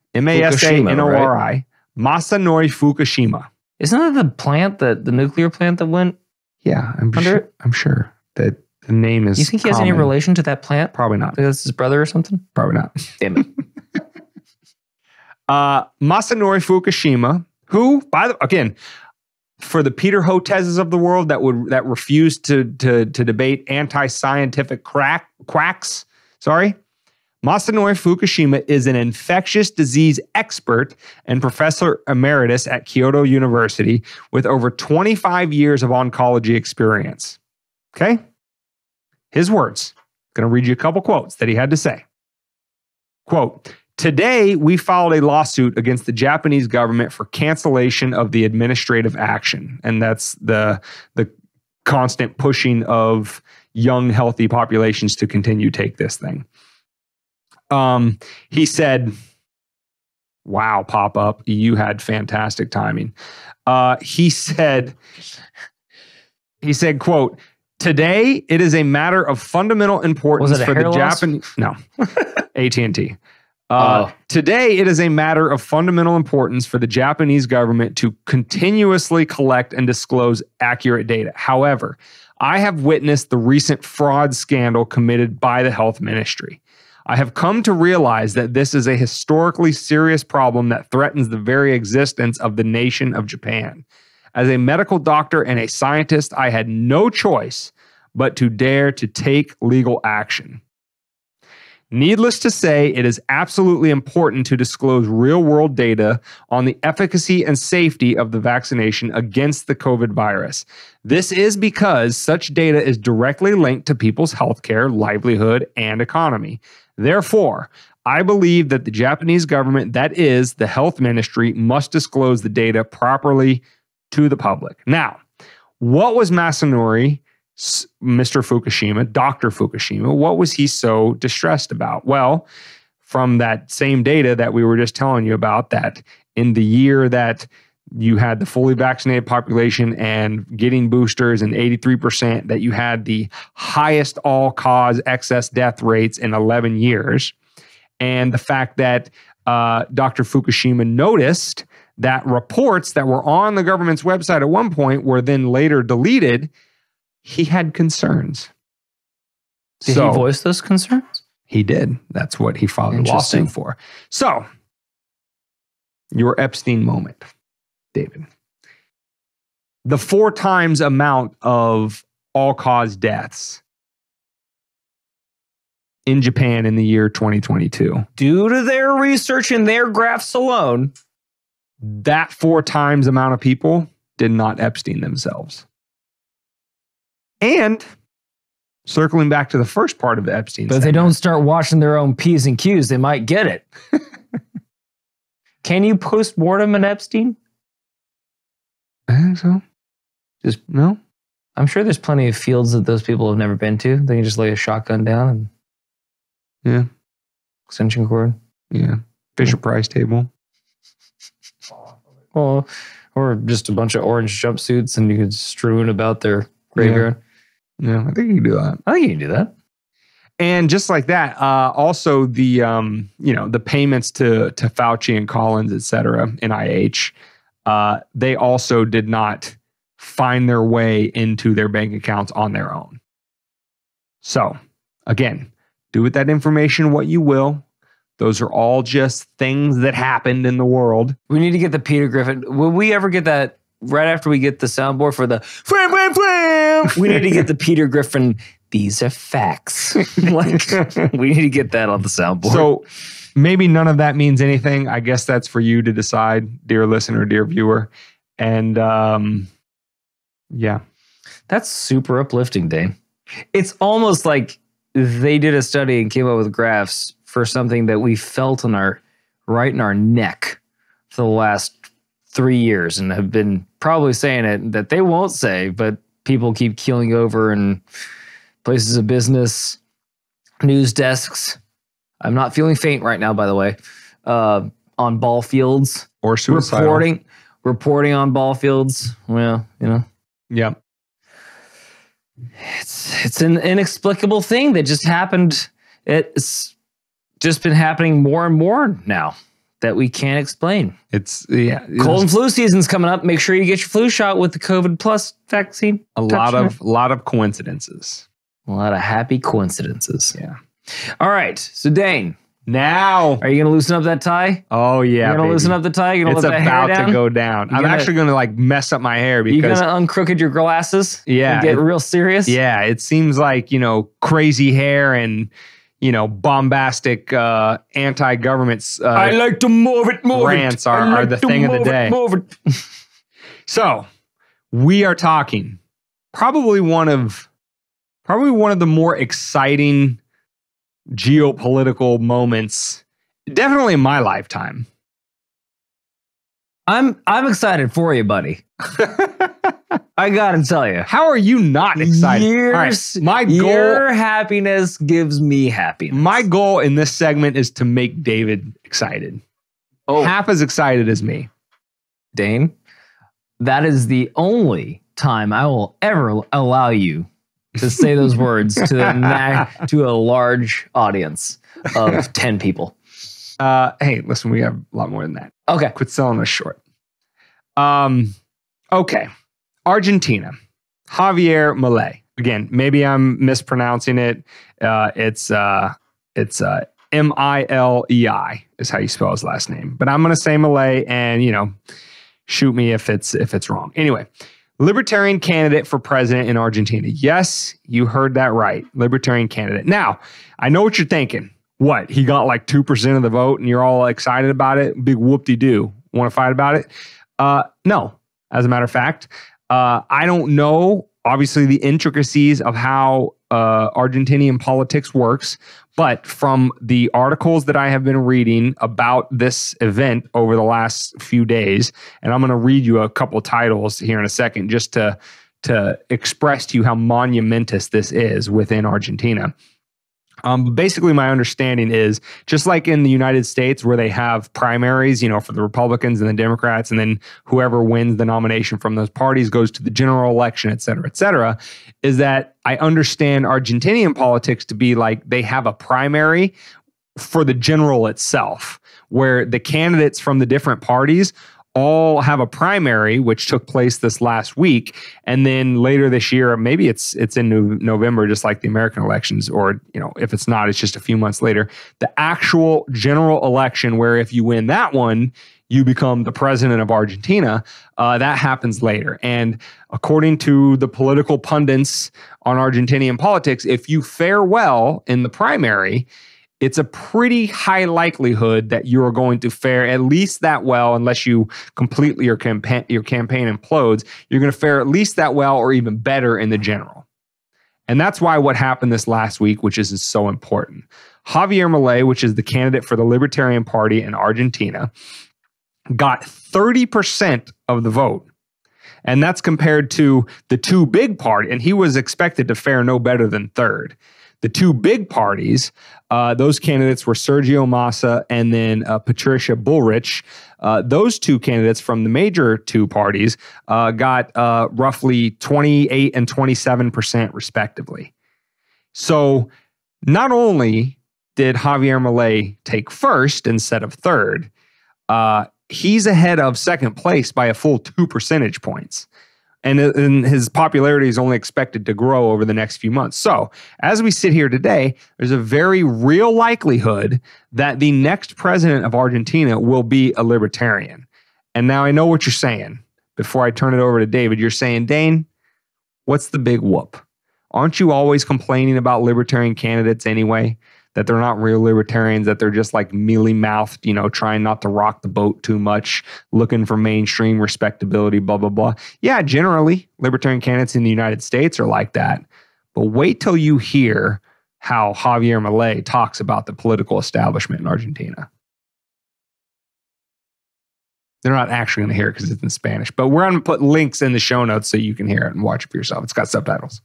Masanori Fukushima. Isn't that the plant, the nuclear plant that went I'm sure that the name is. Do you think he has any relation to that plant? Probably not. That's his brother or something? Probably not. Damn it. Masanori Fukushima, who, again, for the Peter Hotezes of the world that refuse to debate anti-scientific quacks, Masanori Fukushima is an infectious disease expert and professor emeritus at Kyoto University with over 25 years of oncology experience. Okay? His words. Going to read you a couple quotes that he had to say. Quote, "Today, we filed a lawsuit against the Japanese government for cancellation of the administrative action." And that's the constant pushing of young, healthy populations to continue to take this thing. He said, wow, pop-up, you had fantastic timing. He said, quote, "Today, it is a matter of fundamental importance for the Japanese..." No, AT&T. Today, it is a matter of fundamental importance for the Japanese government to continuously collect and disclose accurate data. However, I have witnessed the recent fraud scandal committed by the health ministry. I have come to realize that this is a historically serious problem that threatens the very existence of the nation of Japan. As a medical doctor and a scientist, I had no choice but to dare to take legal action. Needless to say, it is absolutely important to disclose real-world data on the efficacy and safety of the vaccination against the COVID virus. This is because such data is directly linked to people's healthcare, livelihood, and economy. Therefore, I believe that the Japanese government, that is, the health ministry, must disclose the data properly to the public. Now, what was Masanori, Mr. Fukushima, Dr. Fukushima, what was he so distressed about? Well, from that same data that we were just telling you about, that in the year that you had the fully vaccinated population and getting boosters, and 83%, that you had the highest all-cause excess death rates in 11 years. And the fact that Dr. Fukushima noticed that reports that were on the government's website at one point were then later deleted, he had concerns. Did he voice those concerns? He did. That's what he filed a lawsuit for. So, your Epstein moment, David. The 4 times amount of all-cause deaths in Japan in the year 2022. Due to their research and their graphs alone, that 4 times amount of people did not Epstein themselves. And circling back to the first part of the Epstein but if they don't start washing their own P's and Q's, they might get it. Can you post-mortem an Epstein? I think so. Just no. I'm sure there's plenty of fields that those people have never been to. They can just lay a shotgun down and extension cord. Yeah. Fisher Price table. Well, or just a bunch of orange jumpsuits and you could strewn about their graveyard. Yeah, I think you can do that. I think you can do that. And just like that, also the the payments to Fauci and Collins, et cetera, NIH, they also did not find their way into their bank accounts on their own. So again, do with that information what you will. Those are all just things that happened in the world. We need to get the Peter Griffin. Will we ever get that right after we get the soundboard for the flam, flam, flam? We need to get the Peter Griffin. These are facts. Like, we need to get that on the soundboard. So maybe none of that means anything. I guess that's for you to decide, dear listener, dear viewer. And yeah. That's super uplifting, Dane. It's almost like they did a study and came up with graphs for something that we felt right in our neck for the last 3 years and have been probably saying it that they won't say, but people keep keeling over in places of business, news desks. I'm not feeling faint right now, by the way. On ball fields. Or suicidal. Reporting on ball fields. Well, Yeah. It's an inexplicable thing that just happened. It's just been happening more and more now that we can't explain. Cold and flu season's coming up. Make sure you get your flu shot with the COVID plus vaccine. A lot of coincidences. A lot of happy coincidences. Yeah. All right. So Dane, now are you going to loosen up that tie? Oh yeah. You're going to loosen up the tie? You're going to let that hair down? It's about to go down. I'm actually going to like mess up my hair because you're going to uncrooked your glasses. Yeah. And get real serious. Yeah. It seems like, crazy hair and, bombastic anti-government I like to move it. Rants are the thing of the day. Move it. So we are talking probably one of the more exciting geopolitical moments, definitely in my lifetime. I'm excited for you, buddy. I gotta tell you. How are you not excited? Your happiness gives me happiness. My goal in this segment is to make David excited. Oh, half as excited as me. Dane, that is the only time I will ever allow you to say those words to a large audience of 10 people. Hey, listen, we have a lot more than that. Okay. Quit selling us short. Okay. Argentina. Javier Milei. Again, maybe I'm mispronouncing it. It's M-I-L-E-I is how you spell his last name. But I'm going to say Milei and, shoot me if it's wrong. Anyway, Libertarian candidate for president in Argentina. Yes, you heard that right. Libertarian candidate. Now, I know what you're thinking. What? He got like 2% of the vote and you're all excited about it? Big whoop-de-doo. Want to fight about it? No. As a matter of fact, I don't know, obviously, the intricacies of how Argentinian politics works. But from the articles that I have been reading about this event over the last few days, and I'm going to read you a couple titles here in a second just to express to you how monumentous this is within Argentina. Basically, my understanding is just like in the United States where they have primaries, for the Republicans and the Democrats, and then whoever wins the nomination from those parties goes to the general election, et cetera, is that I understand Argentinian politics to be like they have a primary for the general itself, where the candidates from the different parties all have a primary, which took place this last week. And then later this year, maybe it's in November, just like the American elections, or, if it's not, it's just a few months later. The actual general election, where if you win that one, you become the president of Argentina, that happens later. And according to the political pundits on Argentinian politics, if you fare well in the primary, it's a pretty high likelihood that you are going to fare at least that well, unless you completely your campaign implodes. You're going to fare at least that well or even better in the general. And that's why what happened this last week, which is so important. Javier Milei, which is the candidate for the Libertarian Party in Argentina, got 30% of the vote. And that's compared to the two big parties. And he was expected to fare no better than third. The two big parties, those candidates were Sergio Massa and then Patricia Bullrich. Those two candidates from the major two parties got roughly 28 and 27% respectively. So not only did Javier Milei take first instead of third, he's ahead of second place by a full 2 percentage points. And his popularity is only expected to grow over the next few months. So as we sit here today, there's a very real likelihood that the next president of Argentina will be a libertarian. And now I know what you're saying. Before I turn it over to David, you're saying, Dane, what's the big whoop? Aren't you always complaining about libertarian candidates anyway? That they're not real libertarians, that they're just like mealy-mouthed, trying not to rock the boat too much, looking for mainstream respectability, blah, blah, blah. Yeah, generally, libertarian candidates in the United States are like that. But wait till you hear how Javier Milei talks about the political establishment in Argentina. They're not actually going to hear it because it's in Spanish, but we're going to put links in the show notes so you can hear it and watch it for yourself. It's got subtitles.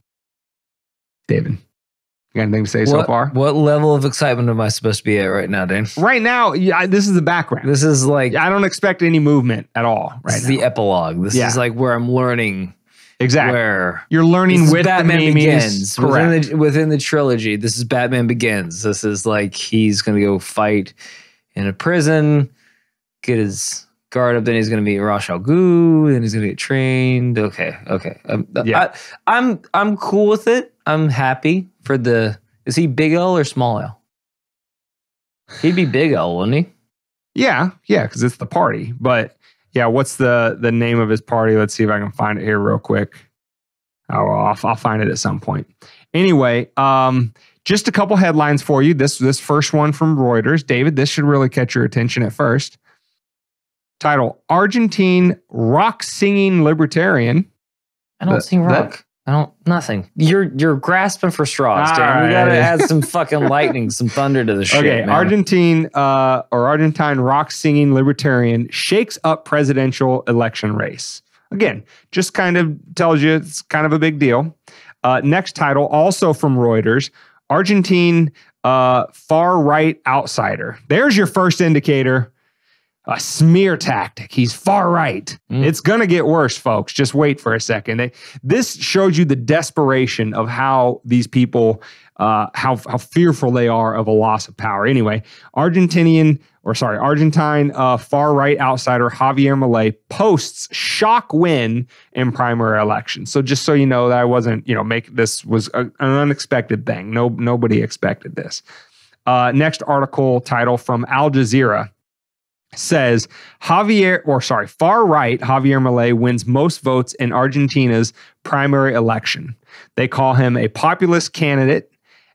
David. You got anything to say so far? What level of excitement am I supposed to be at right now, Dane? Right now, this is the background. This is like... I don't expect any movement at all right now. This is the epilogue. This is like where I'm learning. Exactly. Where you're learning with Batman the Begins. Correct. Within the trilogy, this is Batman Begins. This is like he's going to go fight in a prison, get his guard up, then he's going to meet Ra's al Ghul, then he's going to get trained. Okay. I'm cool with it. I'm happy for the... Is he big L or small L? He'd be big L, wouldn't he? Yeah, because it's the party. But yeah, what's the name of his party? Let's see if I can find it here real quick. Oh, I'll find it at some point. Anyway, just a couple headlines for you. This first one from Reuters. David, this should really catch your attention at first. Title, Argentine rock singing libertarian. I don't sing rock. Nothing. You're grasping for straws, Dan. We gotta add some fucking lightning, some thunder to the shit. Okay, man. Argentine rock singing libertarian shakes up presidential election race. Again, just kind of tells you it's kind of a big deal. Next title, also from Reuters, Argentine far right outsider. There's your first indicator. A smear tactic. He's far right. It's going to get worse, folks. Just wait for a second. This shows you the desperation of how these people, how fearful they are of a loss of power. Anyway, Argentine far right outsider Javier Milei posts shock win in primary election. So just so you know that I wasn't, this was an unexpected thing. Nobody expected this. Next article title from Al Jazeera says far right Javier Milei wins most votes in Argentina's primary election. They call him a populist candidate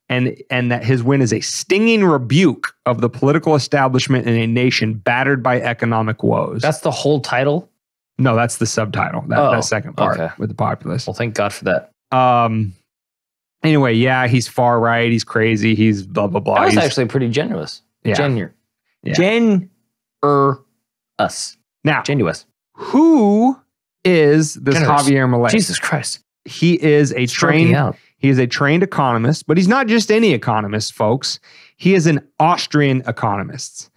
and that his win is a stinging rebuke of the political establishment in a nation battered by economic woes. That's the whole title? No, that's the subtitle. That second part with the populist. Well, thank God for that. Anyway, yeah, he's far right. He's crazy. He's blah, blah, blah. That was actually pretty generous. Yeah. Us. Now, genuous. Who is this Javier Milei? Jesus Christ. He is a trained economist, but he's not just any economist, folks. He is an Austrian economist.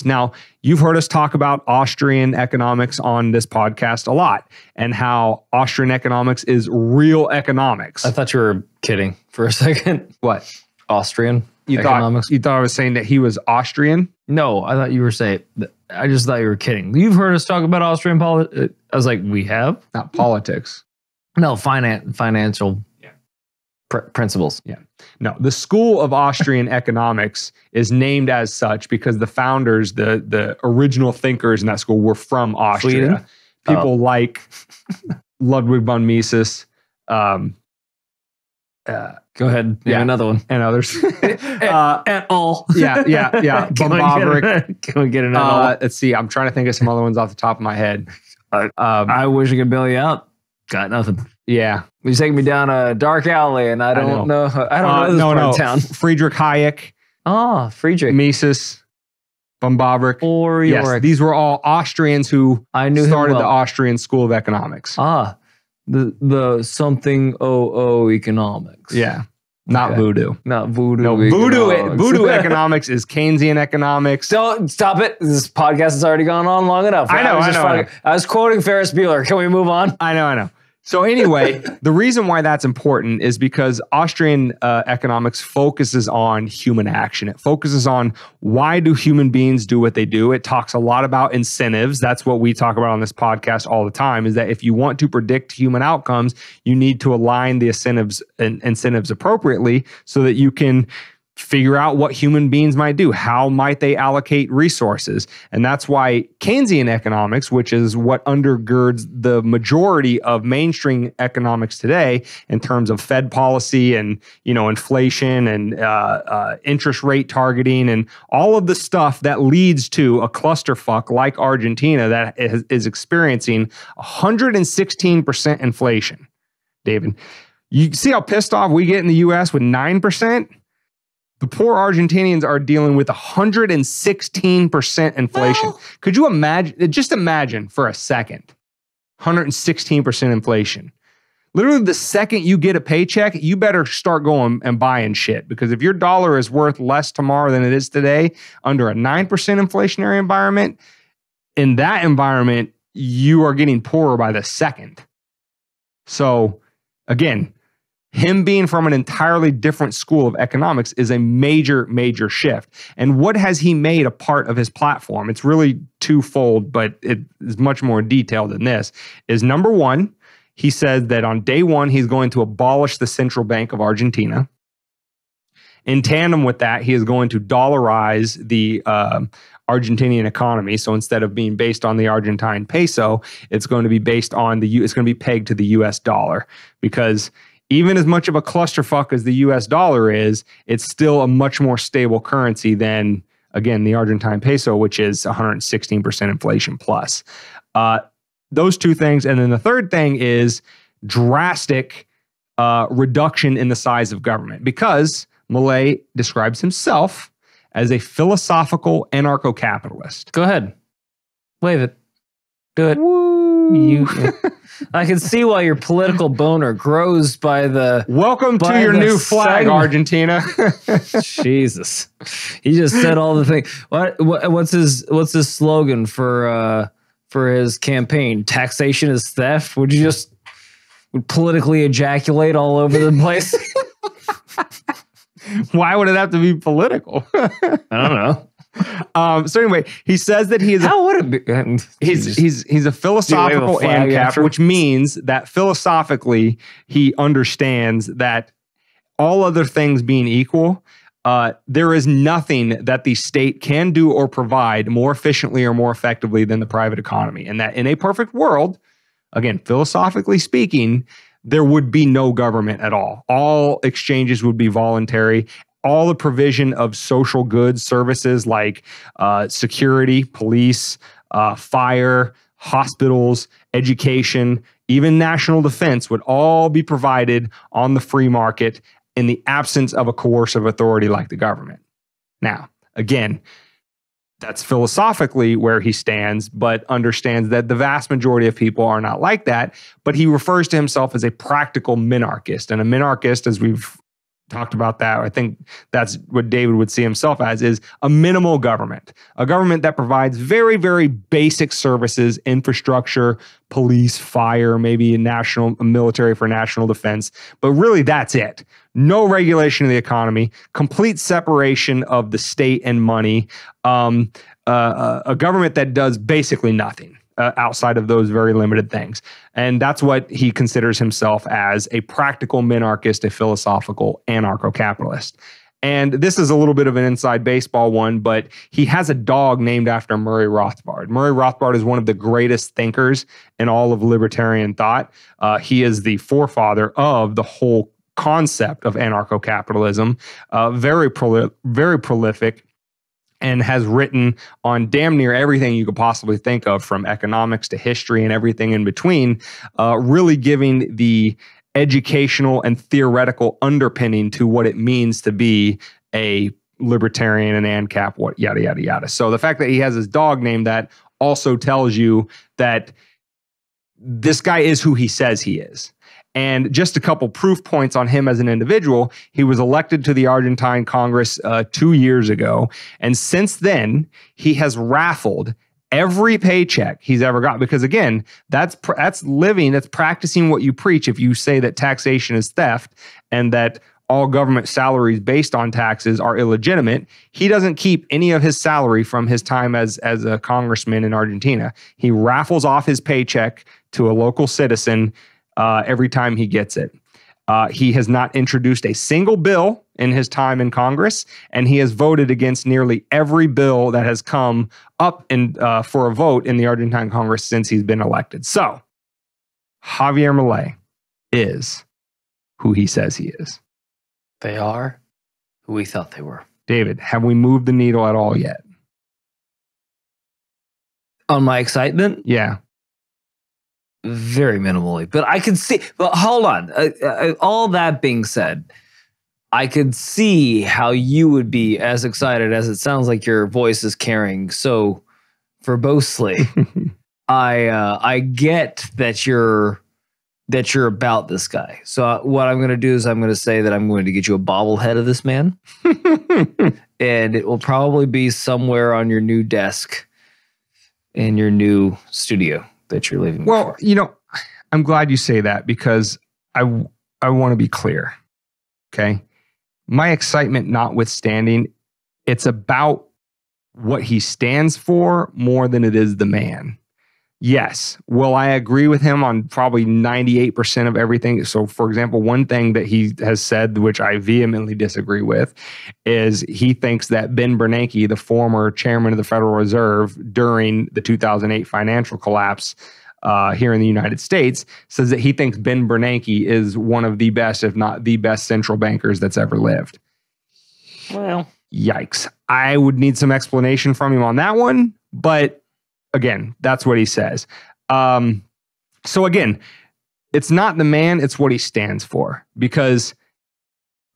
Now, you've heard us talk about Austrian economics on this podcast a lot and how Austrian economics is real economics. I thought you were kidding for a second. What? Austrian? You thought I was saying that he was Austrian? No, I thought you were saying. I just thought you were kidding. You've heard us talk about Austrian politics. I was like, we have not politics. No, financial principles. Yeah, no. The School of Austrian Economics is named as such because the founders, the original thinkers in that school, were from Austria. Sweden? People like Ludwig von Mises. Go ahead. Name another one. And others. and all. Yeah. Can we get another one? Let's see. I'm trying to think of some other ones off the top of my head. I wish I could bail you out. Got nothing. Yeah. You're taking me down a dark alley and I don't know. I don't know this part of town. Friedrich Hayek. Oh, Friedrich. Mises. Von Bavarick. Or yes, these were all Austrians who started the Austrian School of Economics. The something economics. Yeah. Not voodoo. Not voodoo. No, voodoo economics is Keynesian economics. Don't stop it. This podcast has already gone on long enough. I know. I was quoting Ferris Bueller. Can we move on? I know. So anyway, the reason why that's important is because Austrian economics focuses on human action. It focuses on why do human beings do what they do. It talks a lot about incentives. That's what we talk about on this podcast all the time, is that if you want to predict human outcomes, you need to align the incentives appropriately so that you can figure out what human beings might do. How might they allocate resources? And that's why Keynesian economics, which is what undergirds the majority of mainstream economics today in terms of Fed policy and, inflation and interest rate targeting and all of the stuff that leads to a clusterfuck like Argentina that is experiencing 116% inflation. David, you see how pissed off we get in the US with 9%? The poor Argentinians are dealing with 116% inflation. Could you imagine? Just imagine for a second, 116% inflation. Literally, the second you get a paycheck, you better start going and buying shit. Because if your dollar is worth less tomorrow than it is today, under a 9% inflationary environment, in that environment, you are getting poorer by the second. So, again, him being from an entirely different school of economics is a major, major shift. And what has he made a part of his platform? It's really twofold, but it is much more detailed than this. Is number one, he says that on day one, he's going to abolish the central bank of Argentina. In tandem with that, he is going to dollarize the Argentinian economy. So instead of being based on the Argentine peso, it's going to be based on it's going to be pegged to the US dollar, because even as much of a clusterfuck as the US dollar is, it's still a much more stable currency than, again, the Argentine peso, which is 116% inflation plus. Those two things. And then the third thing is drastic reduction in the size of government, because Milei describes himself as a philosophical anarcho-capitalist. Go ahead. Wave it. Do it. Woo. I can see why your political boner grows by the... Welcome to your new flag, Argentina. Jesus. He just said all the things. What's his slogan for his campaign? Taxation is theft? Would you just politically ejaculate all over the place? Why would it have to be political? I don't know. So anyway, he says that he is how would it be? He's a philosophical ANCAP, which means that philosophically he understands that all other things being equal, there is nothing that the state can do or provide more efficiently or more effectively than the private economy. And that in a perfect world, again, philosophically speaking, there would be no government at all. All exchanges would be voluntary. All the provision of social goods, services like security, police, fire, hospitals, education, even national defense would all be provided on the free market in the absence of a coercive authority like the government. Now, again, that's philosophically where he stands, but understands that the vast majority of people are not like that. But he refers to himself as a practical minarchist. And a minarchist, as we've talked about that, I think that's what David would see himself as, is a minimal government. A government that provides very, very basic services, infrastructure, police, fire, maybe a military for national defense. But really, that's it. No regulation of the economy, complete separation of the state and money, a government that does basically nothing outside of those very limited things. And that's what he considers himself as, a practical minarchist, a philosophical anarcho-capitalist. And this is a little bit of an inside baseball one, but he has a dog named after Murray Rothbard. Murray Rothbard is one of the greatest thinkers in all of libertarian thought. He is the forefather of the whole concept of anarcho-capitalism, very prolific, and has written on damn near everything you could possibly think of, from economics to history and everything in between, really giving the educational and theoretical underpinning to what it means to be a Libertarian and ANCAP, what yada, yada, yada. So the fact that he has his dog named that also tells you that this guy is who he says he is. And just a couple proof points on him as an individual. He was elected to the Argentine Congress 2 years ago. And since then, he has raffled every paycheck he's ever got. Because again, that's living, that's practicing what you preach if you say that taxation is theft and that all government salaries based on taxes are illegitimate. He doesn't keep any of his salary from his time as a congressman in Argentina. He raffles off his paycheck to a local citizen every time he gets it. He has not introduced a single bill in his time in Congress, and he has voted against nearly every bill that has come up for a vote in the Argentine Congress since he's been elected. So, Javier Milei is who he says he is. They are who we thought they were. David, have we moved the needle at all yet? On my excitement? Yeah. Very minimally. But I could see, but hold on. All that being said, I could see how you would be as excited as it sounds like your voice is carrying so verbosely. I get that you're about this guy. So what I'm going to do is I'm going to say that I'm going to get you a bobblehead of this man. And it will probably be somewhere on your new desk in your new studio that you're leaving. Well, you know, I'm glad you say that because I want to be clear. Okay. My excitement notwithstanding, it's about what he stands for more than it is the man. Yes. Will I agree with him on probably 98% of everything? So, for example, one thing that he has said, which I vehemently disagree with, is he thinks that Ben Bernanke, the former chairman of the Federal Reserve during the 2008 financial collapse here in the United States, says that he thinks Ben Bernanke is one of the best, if not the best central bankers that's ever lived. Well, yikes. I would need some explanation from him on that one, but again, that's what he says. So again, it's not the man, it's what he stands for. Because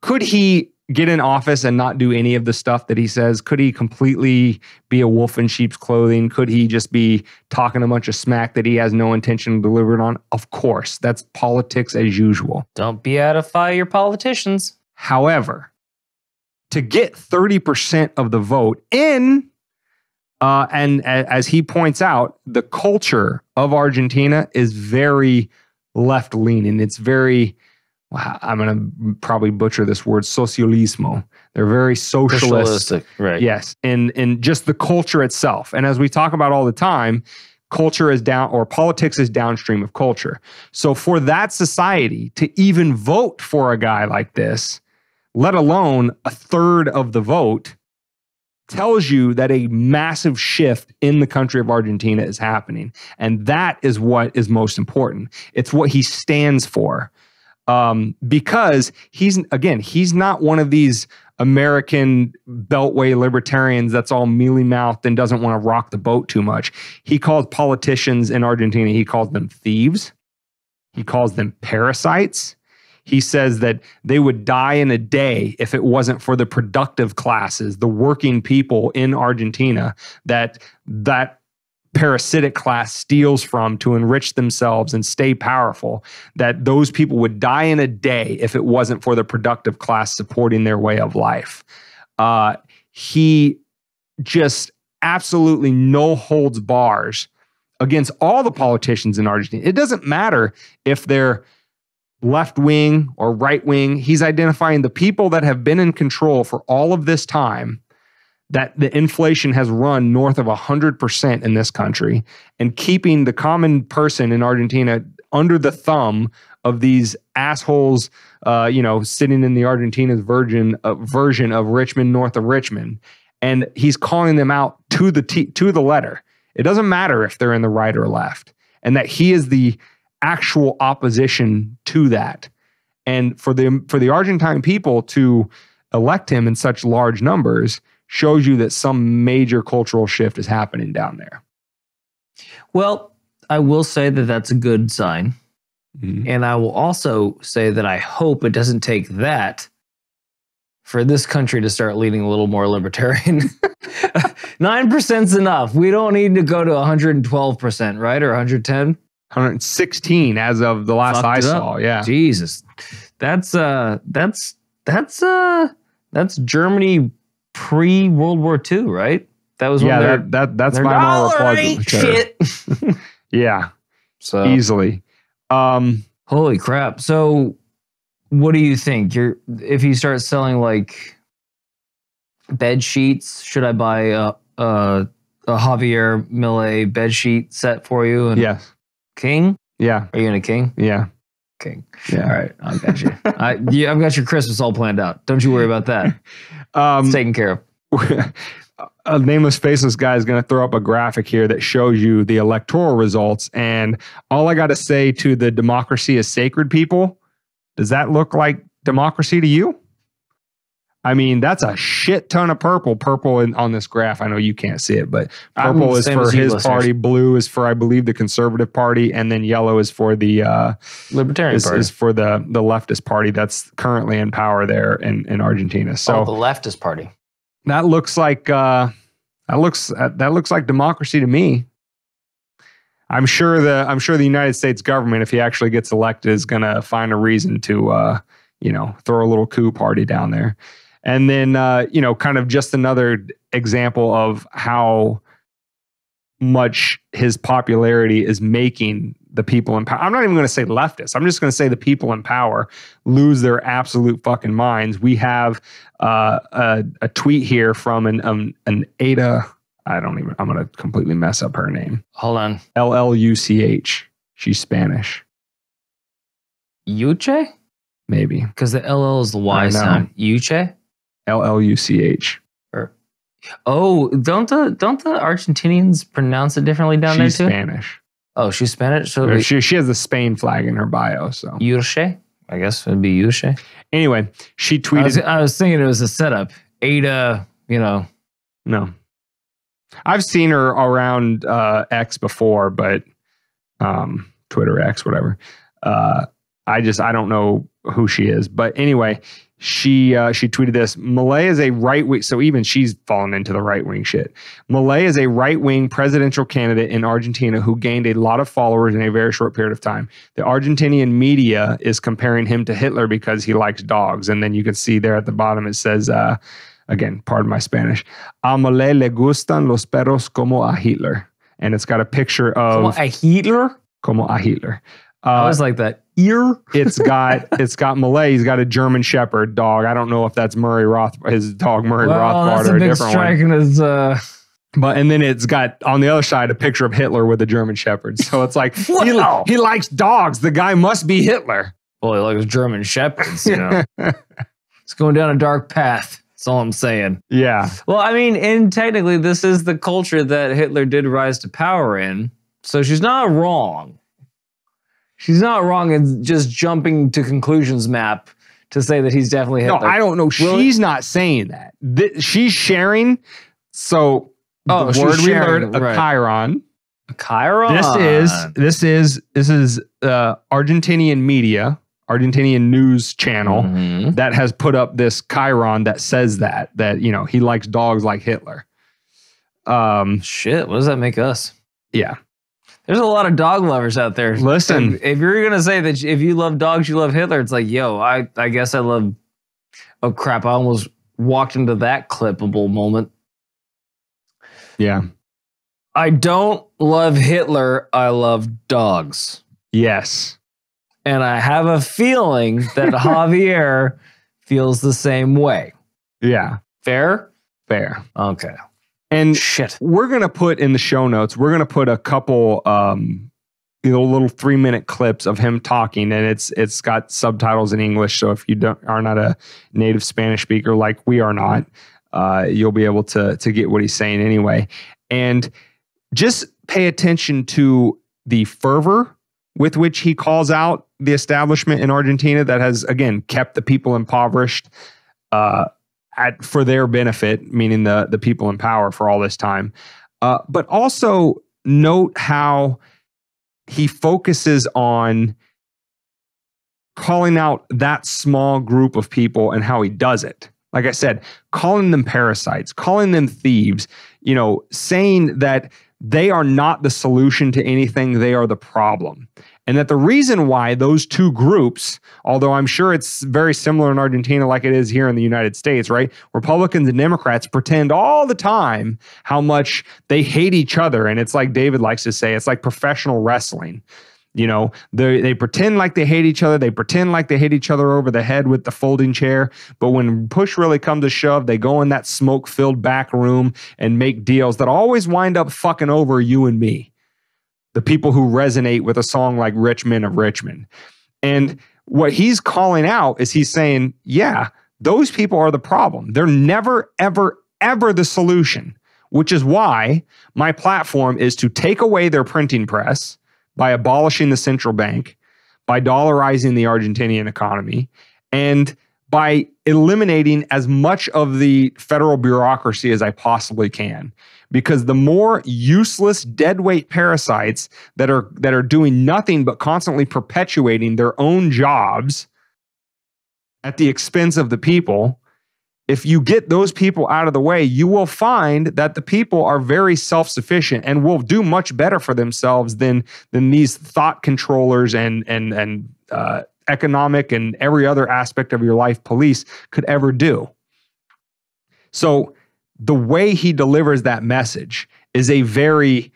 could he get in office and not do any of the stuff that he says? Could he completely be a wolf in sheep's clothing? Could he just be talking a bunch of smack that he has no intention of delivering on? Of course, that's politics as usual. Don't beatify your politicians. However, to get 30% of the vote in, and as he points out, the culture of Argentina is very left-leaning. It's very, I'm going to probably butcher this word, socialismo. They're very socialistic. Right. Yes, in just the culture itself. And as we talk about all the time, culture is down, or politics is downstream of culture. So for that society to even vote for a guy like this, let alone a third of the vote, tells you that a massive shift in the country of Argentina is happening. And that is what is most important. It's what he stands for. Because he's not one of these American beltway libertarians that's all mealy-mouthed and doesn't want to rock the boat too much. He calls politicians in Argentina, he calls them thieves. He calls them parasites. He says that they would die in a day if it wasn't for the productive classes, the working people in Argentina that parasitic class steals from to enrich themselves and stay powerful, that those people would die in a day if it wasn't for the productive class supporting their way of life. He just absolutely no holds bars against all the politicians in Argentina. It doesn't matter if they're left wing or right wing. He's identifying the people that have been in control for all of this time, that the inflation has run north of 100% in this country, and keeping the common person in Argentina under the thumb of these assholes, sitting in the Argentina's version of Richmond, north of Richmond. And he's calling them out to the letter. It doesn't matter if they're in the right or left, and that he is the actual opposition to that. And for the Argentine people to elect him in such large numbers shows you that some major cultural shift is happening down there. Well, I will say that that's a good sign. Mm-hmm. And I will also say that I hope it doesn't take that for this country to start leaning a little more libertarian. 9% is enough. We don't need to go to 112%, right? Or 110? 116 as of the last I saw. Yeah. Jesus. That's Germany pre-World War II, right? That was that's my moral republic. Shit. Yeah. So easily. Holy crap. So what do you think? If you start selling like bed sheets, should I buy a Javier Milei bed sheet set for you? And yes. King? Yeah. Are you in a king? Yeah. King. Yeah. All right. I got you. I've got your Christmas all planned out. Don't you worry about that. It's taken care of. A nameless, faceless guy is going to throw up a graphic here that shows you the electoral results. And all I got to say to the democracy is sacred people, does that look like democracy to you? I mean, that's a shit ton of purple. Purple on this graph. I know you can't see it, but purple is for his party. Blue is for, I believe, the Conservative Party. And then yellow is for the Libertarian Party. Is for the leftist party that's currently in power there in Argentina. So the leftist party. That looks like democracy to me. I'm sure the United States government, if he actually gets elected, is going to find a reason to throw a little coup party down there. And then kind of just another example of how much his popularity is making the people in power. I'm not even going to say leftists. I'm just going to say the people in power lose their absolute fucking minds. We have a tweet here from an Ada. I'm going to completely mess up her name. Hold on. LLUCH. She's Spanish. Yuche? Maybe. Because the LL is the Y sound. Yuche? LLUCH. Oh, don't the Argentinians pronounce it differently down there too? She's Spanish. Oh, she's Spanish? So she has the Spain flag in her bio. So Yuche? I guess it would be Yuche. Anyway, she tweeted. I was thinking it was a setup. Ada, No. I've seen her around X before, but Twitter X, whatever. I don't know who she is. But anyway, she tweeted this. Milei is a right-wing, so even she's fallen into the right-wing shit. Milei is a right-wing presidential candidate in Argentina who gained a lot of followers in a very short period of time. The Argentinian media is comparing him to Hitler because he likes dogs. And then you can see there at the bottom it says, again, pardon my Spanish, a Milei le gustan los perros como a Hitler. And it's got a picture of... Como a Hitler? Como a Hitler. I was like that. Ear. It's got Milei. He's got a German Shepherd dog. I don't know if that's his dog Rothbard, or a different one. But and then it's got on the other side a picture of Hitler with a German Shepherd. So it's like he likes dogs. The guy must be Hitler. Well, he likes German Shepherds. It's going down a dark path. That's all I'm saying. Yeah. Well, I mean, and technically, this is the culture that Hitler did rise to power in. So she's not wrong. She's not wrong in just jumping to conclusions map to say that he's definitely Hitler. No, I don't know. She's not saying that. She's sharing. So the word we learned, a chiron. A chiron. This is Argentinian media, Argentinian news channel that has put up this chiron that says that he likes dogs like Hitler. Shit, what does that make us? Yeah. There's a lot of dog lovers out there. Listen, if you're going to say that if you love dogs, you love Hitler, it's like, yo, I guess I love... Oh, crap. I almost walked into that clippable moment. Yeah. I don't love Hitler. I love dogs. Yes. And I have a feeling that Javier feels the same way. Yeah. Fair? Fair. Okay. And shit, we're going to put in the show notes, we're going to put a couple, little 3-minute clips of him talking, and it's got subtitles in English. So if you are not a native Spanish speaker like we are not, you'll be able to get what he's saying anyway. And just pay attention to the fervor with which he calls out the establishment in Argentina that has, again, kept the people impoverished, for their benefit, meaning the people in power for all this time. But also note how he focuses on calling out that small group of people and how he does it. Like I said, calling them parasites, calling them thieves, saying that they are not the solution to anything, they are the problem. And that the reason why those two groups, although I'm sure it's very similar in Argentina like it is here in the United States, right? Republicans and Democrats pretend all the time how much they hate each other. And it's like David likes to say, it's like professional wrestling. They pretend like they hate each other. They pretend like they hate each other over the head with the folding chair. But when push really comes to shove, they go in that smoke-filled back room and make deals that always wind up fucking over you and me, the people who resonate with a song like Rich Men of Richmond. And what he's calling out is he's saying, yeah, those people are the problem. They're never, ever, ever the solution, which is why my platform is to take away their printing press by abolishing the central bank, by dollarizing the Argentinian economy, and by eliminating as much of the federal bureaucracy as I possibly can. Because the more useless deadweight parasites that are doing nothing but constantly perpetuating their own jobs at the expense of the people, if you get those people out of the way, you will find that the people are very self-sufficient and will do much better for themselves than these thought controllers and economic and every other aspect of your life police could ever do. So the way he delivers that message is a very,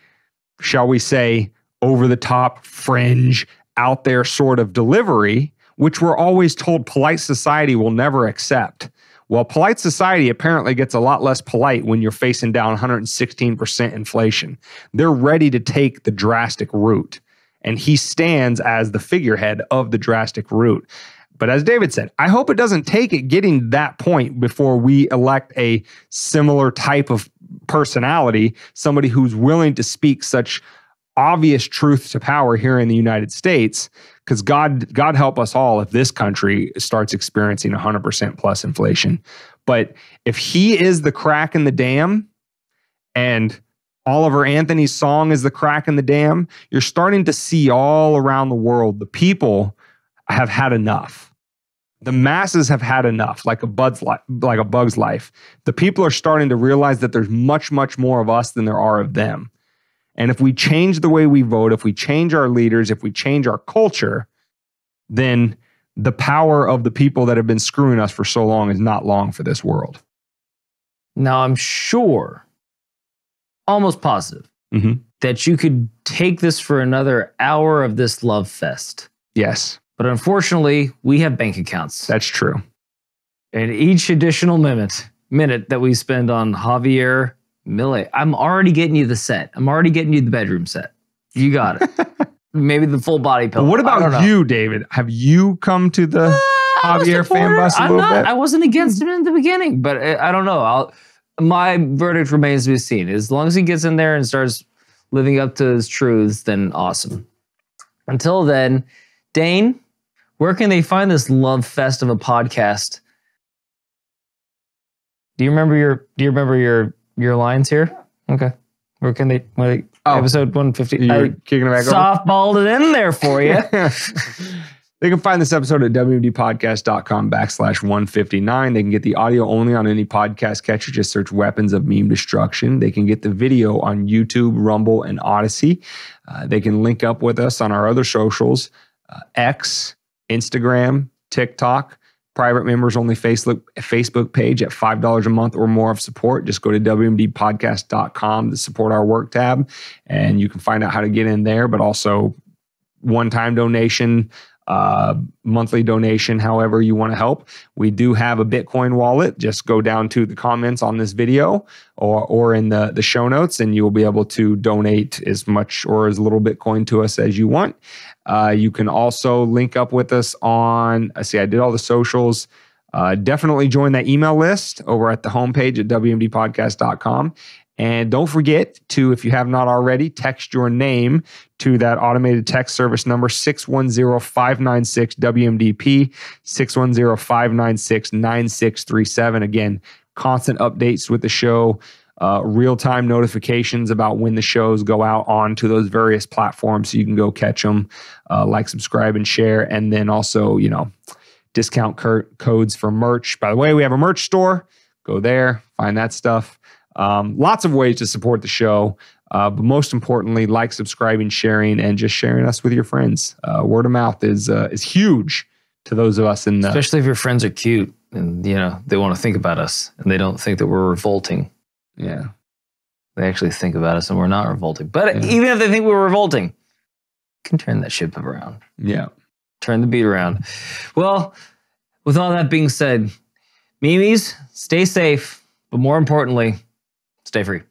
shall we say, over-the-top, fringe, out there sort of delivery, which we're always told polite society will never accept. Well, polite society apparently gets a lot less polite when you're facing down 116% inflation. They're ready to take the drastic route. And he stands as the figurehead of the drastic route. But as David said, I hope it doesn't take it getting that point before we elect a similar type of personality, somebody who's willing to speak such obvious truth to power here in the United States, because God help us all if this country starts experiencing 100% plus inflation. But if he is the crack in the dam and Oliver Anthony's song is the crack in the dam, you're starting to see all around the world, the people have had enough. The masses have had enough, like a bug's life. The people are starting to realize that there's much, much more of us than there are of them. And if we change the way we vote, if we change our leaders, if we change our culture, then the power of the people that have been screwing us for so long is not long for this world. Now, I'm sure, almost positive, that you could take this for another hour of this love fest. Yes. But unfortunately, we have bank accounts. That's true. And each additional minute that we spend on Javier Milei, I'm already getting you the set. I'm already getting you the bedroom set. You got it. Maybe the full body pillow. What about you, David? Have you come to the Javier fan bus a little bit? I wasn't against him in the beginning, but I don't know. My verdict remains to be seen. As long as he gets in there and starts living up to his truths, then awesome. Until then, Dane, where can they find this love fest of a podcast? Do you remember your lines here? Okay. Where can they episode 150? You're kicking it back softballed it in there for you. They can find this episode at wmdpodcast.com/159. They can get the audio only on any podcast catcher. Just search Weapons of Meme Destruction. They can get the video on YouTube, Rumble, and Odyssey. They can link up with us on our other socials, X, Instagram, TikTok, private members only Facebook page at $5 a month or more of support. Just go to wmdpodcast.com, the support our work tab, and you can find out how to get in there, but also one-time donation, monthly donation, however you want to help. We do have a Bitcoin wallet. Just go down to the comments on this video or in the show notes, and you'll be able to donate as much or as little Bitcoin to us as you want. You can also link up with us on, I did all the socials. Definitely join that email list over at the homepage at wmdpodcast.com. And don't forget to, if you have not already, text your name to that automated text service number 610-596-WMDP, 610-596-9637. Again, constant updates with the show, real-time notifications about when the shows go out onto those various platforms so you can go catch them, like, subscribe, and share. And then also, discount codes for merch. By the way, we have a merch store. Go there, find that stuff. Lots of ways to support the show. But most importantly, like, subscribing, sharing, and just sharing us with your friends. Word of mouth is huge to those of us in the... Especially if your friends are cute and, you know, they want to think about us and they don't think that we're revolting. Yeah. They actually think about us and we're not revolting. But even if they think we're revolting, can turn that ship around. Yeah. Turn the beat around. Well, with all that being said, memes, stay safe, but more importantly, stay free.